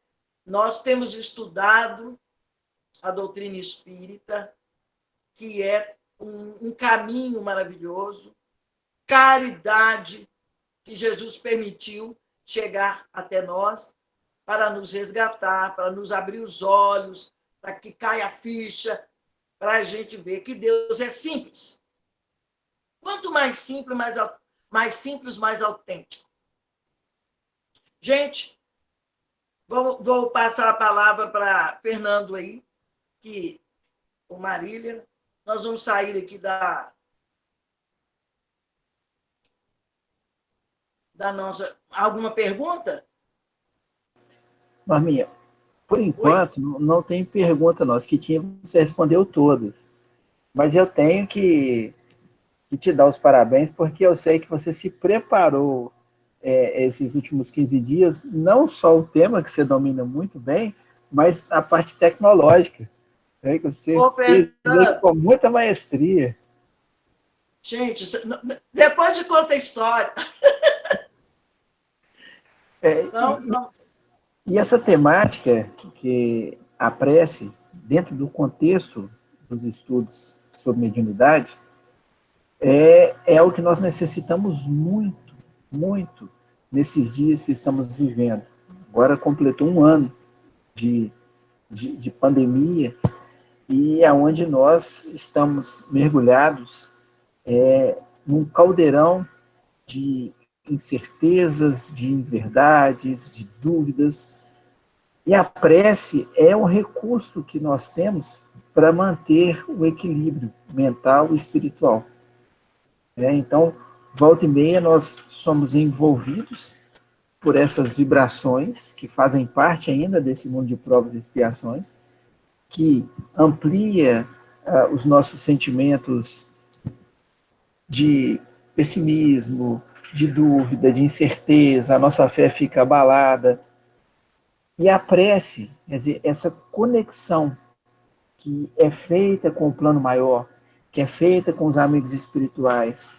Nós temos estudado a doutrina espírita, que é um caminho maravilhoso, caridade, que Jesus permitiu chegar até nós para nos resgatar, para nos abrir os olhos, para que caia a ficha, para a gente ver que Deus é simples. Quanto mais simples, mais autêntico. Gente, vou passar a palavra para Fernando aí, que o Marília, nós vamos sair aqui da nossa... Alguma pergunta? Norminha, por enquanto, não tem pergunta nossa, que tinha, você respondeu todas. Mas eu tenho que te dar os parabéns, porque eu sei que você se preparou esses últimos 15 dias, não só o tema que você domina muito bem, mas a parte tecnológica, que você fez com muita maestria. Gente, depois de conta a história. E essa temática que a prece, dentro do contexto dos estudos sobre mediunidade, é o que nós necessitamos muito, muito, nesses dias que estamos vivendo. Agora completou um ano de pandemia, e é onde nós estamos mergulhados num caldeirão de incertezas, de inverdades, de dúvidas. E a prece é um recurso que nós temos para manter o equilíbrio mental e espiritual. Então, volta e meia, nós somos envolvidos por essas vibrações que fazem parte ainda desse mundo de provas e expiações, que amplia os nossos sentimentos de pessimismo, de dúvida, de incerteza, a nossa fé fica abalada. E a prece, quer dizer, essa conexão que é feita com o plano maior, que é feita com os amigos espirituais,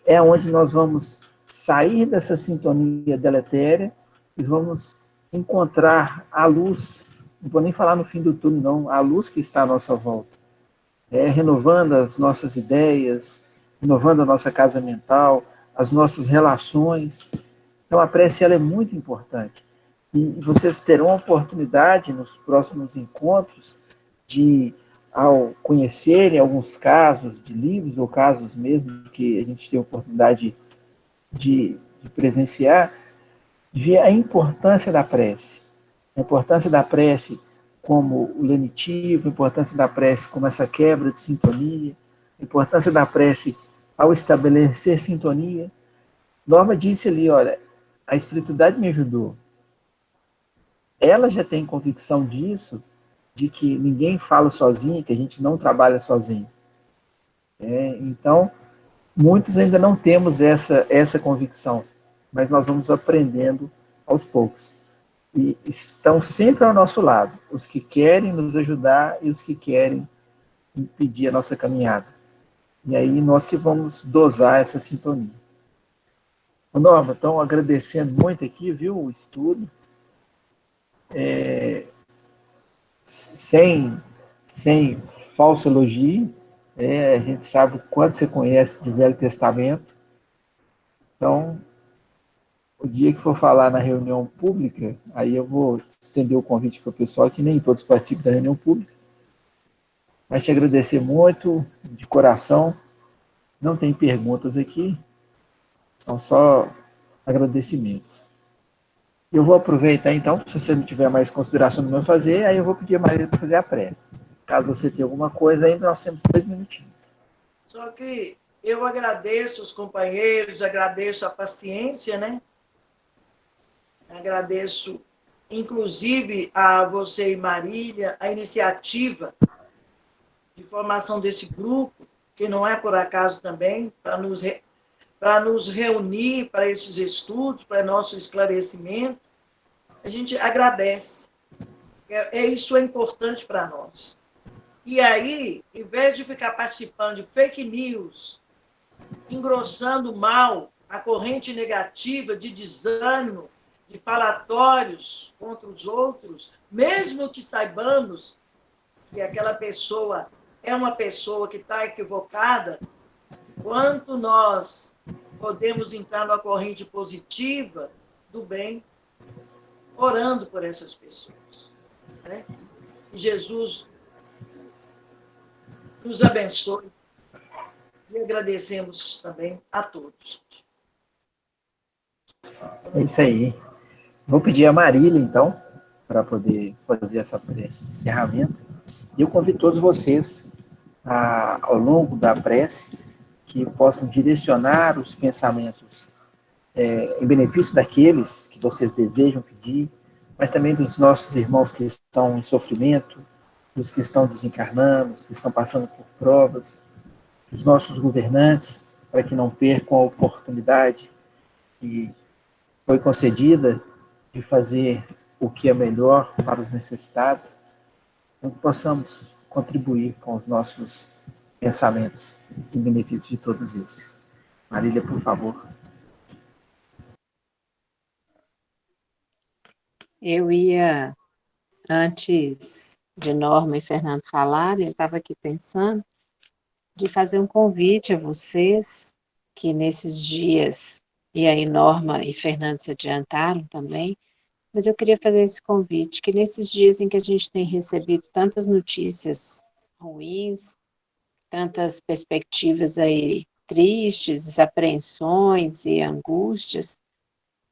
é onde nós vamos sair dessa sintonia deletéria e vamos encontrar a luz, não vou nem falar no fim do túnel, não, a luz que está à nossa volta, renovando as nossas ideias, renovando a nossa casa mental, as nossas relações. Então a prece ela é muito importante. E vocês terão a oportunidade nos próximos encontros de, ao conhecerem alguns casos de livros ou casos mesmo que a gente tem a oportunidade de presenciar, ver a importância da prece. A importância da prece como o lenitivo, a importância da prece como essa quebra de sintonia, a importância da prece ao estabelecer sintonia. Norma disse ali, olha, a espiritualidade me ajudou. Ela já tem convicção disso, de que ninguém fala sozinho, que a gente não trabalha sozinho. Então, muitos ainda não temos essa convicção, mas nós vamos aprendendo aos poucos. E estão sempre ao nosso lado, os que querem nos ajudar e os que querem impedir a nossa caminhada. E aí nós que vamos dosar essa sintonia. Norma, então agradecendo muito aqui, viu, o estudo, sem falso elogio, a gente sabe o quanto você conhece de Velho Testamento. Então, o dia que for falar na reunião pública, aí eu vou estender o convite para o pessoal, que nem todos participam da reunião pública, mas te agradecer muito, de coração. Não tem perguntas aqui, são só agradecimentos. Eu vou aproveitar, então, se você não tiver mais consideração do meu fazer, aí eu vou pedir a Maria para fazer a prece. Caso você tenha alguma coisa, ainda nós temos 2 minutinhos. Só que eu agradeço os companheiros, agradeço a paciência, né? Agradeço, inclusive, a você e Marília, a iniciativa de formação desse grupo, que não é por acaso também, para nos reunir para esses estudos, para nosso esclarecimento. A gente agradece. Isso é importante para nós. E aí, em vez de ficar participando de fake news, engrossando mal a corrente negativa de desânimo, de falatórios contra os outros, mesmo que saibamos que aquela pessoa é uma pessoa que está equivocada, quanto nós podemos entrar numa corrente positiva do bem, orando por essas pessoas. Né? Que Jesus nos abençoe e agradecemos também a todos. É isso aí. Vou pedir a Marília, então, para poder fazer essa prece de encerramento. E eu convido todos vocês, ao longo da prece, que possam direcionar os pensamentos em benefício daqueles que vocês desejam pedir, mas também dos nossos irmãos que estão em sofrimento, dos que estão desencarnando, dos que estão passando por provas, dos nossos governantes, para que não percam a oportunidade que foi concedida de fazer o que é melhor para os necessitados, então que possamos contribuir com os nossos pensamentos em benefício de todos esses. Marília, por favor. Eu ia, antes de Norma e Fernando falarem, eu estava aqui pensando de fazer um convite a vocês, que nesses dias, e aí Norma e Fernando se adiantaram também, mas eu queria fazer esse convite, que nesses dias em que a gente tem recebido tantas notícias ruins, tantas perspectivas aí tristes, apreensões e angústias,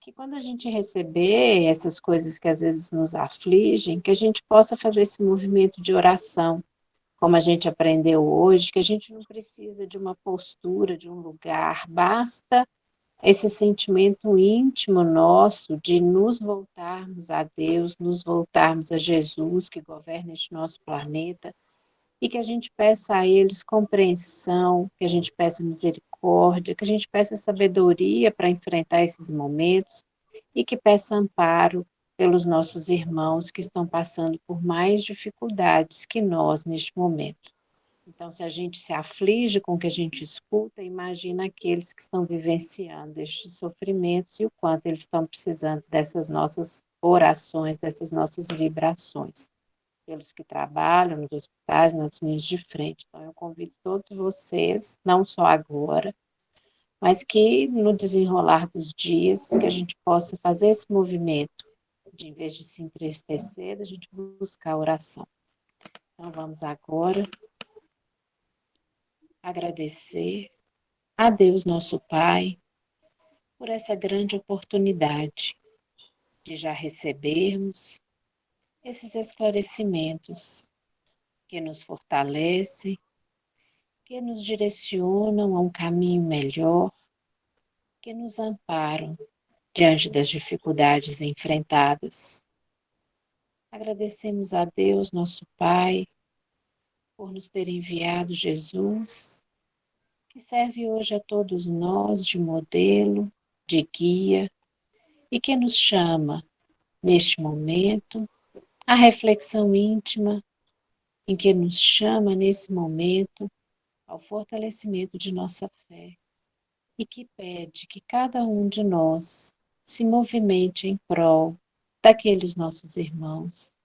que quando a gente receber essas coisas que às vezes nos afligem, que a gente possa fazer esse movimento de oração, como a gente aprendeu hoje, que a gente não precisa de uma postura, de um lugar, basta esse sentimento íntimo nosso de nos voltarmos a Deus, nos voltarmos a Jesus, que governa este nosso planeta, e que a gente peça a eles compreensão, que a gente peça misericórdia, que a gente peça sabedoria para enfrentar esses momentos e que peça amparo pelos nossos irmãos que estão passando por mais dificuldades que nós neste momento. Então, se a gente se aflige com o que a gente escuta, imagina aqueles que estão vivenciando estes sofrimentos e o quanto eles estão precisando dessas nossas orações, dessas nossas vibrações, pelos que trabalham nos hospitais, nas linhas de frente. Então, eu convido todos vocês, não só agora, mas que no desenrolar dos dias, que a gente possa fazer esse movimento, de em vez de se entristecer, a gente buscar a oração. Então, vamos agora agradecer a Deus, nosso Pai, por essa grande oportunidade de já recebermos esses esclarecimentos que nos fortalecem, que nos direcionam a um caminho melhor, que nos amparam diante das dificuldades enfrentadas. Agradecemos a Deus, nosso Pai, por nos ter enviado Jesus, que serve hoje a todos nós de modelo, de guia, e que nos chama, neste momento, à reflexão íntima, em que nos chama, nesse momento, ao fortalecimento de nossa fé, e que pede que cada um de nós se movimente em prol daqueles nossos irmãos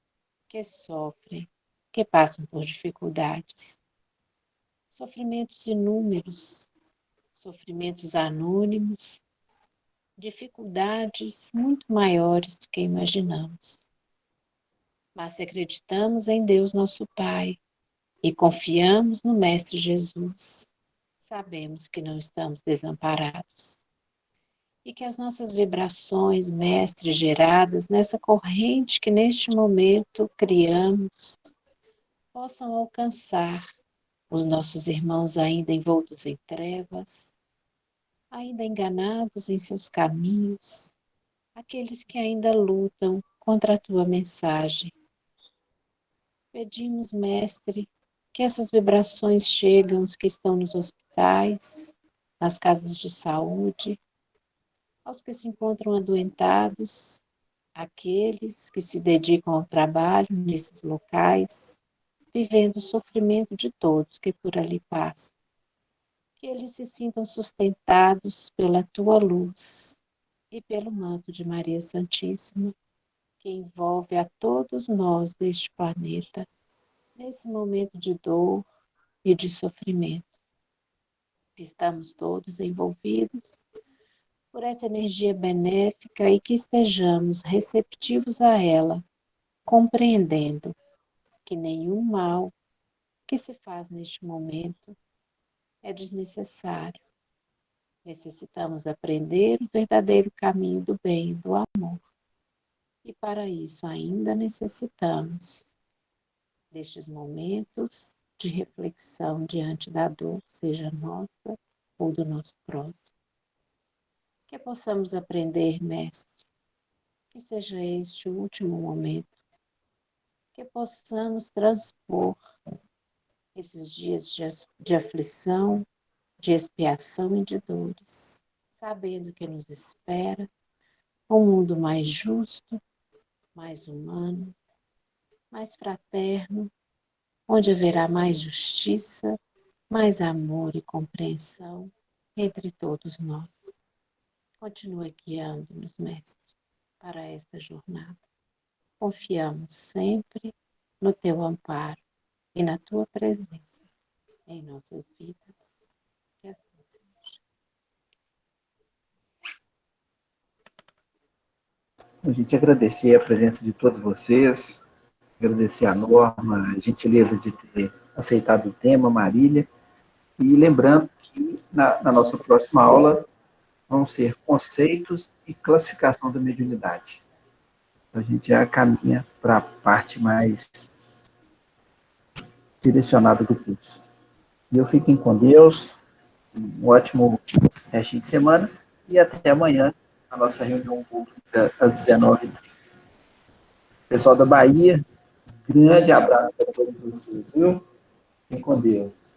que sofrem, que passam por dificuldades. Sofrimentos inúmeros, sofrimentos anônimos, dificuldades muito maiores do que imaginamos. Mas se acreditamos em Deus nosso Pai e confiamos no Mestre Jesus, sabemos que não estamos desamparados. E que as nossas vibrações, Mestre, geradas nessa corrente que neste momento criamos, possam alcançar os nossos irmãos ainda envoltos em trevas, ainda enganados em seus caminhos, aqueles que ainda lutam contra a tua mensagem. Pedimos, Mestre, que essas vibrações cheguem aos que estão nos hospitais, nas casas de saúde, aos que se encontram adoentados, aqueles que se dedicam ao trabalho nesses locais, vivendo o sofrimento de todos que por ali passam. Que eles se sintam sustentados pela tua luz e pelo manto de Maria Santíssima, que envolve a todos nós deste planeta, nesse momento de dor e de sofrimento. Estamos todos envolvidos por essa energia benéfica e que estejamos receptivos a ela, compreendendo que nenhum mal que se faz neste momento é desnecessário. Necessitamos aprender o verdadeiro caminho do bem e do amor. E para isso ainda necessitamos destes momentos de reflexão diante da dor, seja nossa ou do nosso próximo. Que possamos aprender, Mestre, que seja este o último momento, que possamos transpor esses dias de aflição, de expiação e de dores, sabendo que nos espera um mundo mais justo, mais humano, mais fraterno, onde haverá mais justiça, mais amor e compreensão entre todos nós. Continue guiando-nos, Mestre, para esta jornada. Confiamos sempre no Teu amparo e na Tua presença em nossas vidas. Que assim seja. A gente agradecer a presença de todos vocês, agradecer a Norma, a gentileza de ter aceitado o tema, Marília, e lembrando que na nossa próxima aula vão ser conceitos e classificação da mediunidade. Então, a gente já caminha para a parte mais direcionada do curso. E eu fiquem com Deus, um ótimo resto de semana e até amanhã, a nossa reunião pública às 19h30. Pessoal da Bahia, grande abraço para todos vocês, viu? Fiquem com Deus.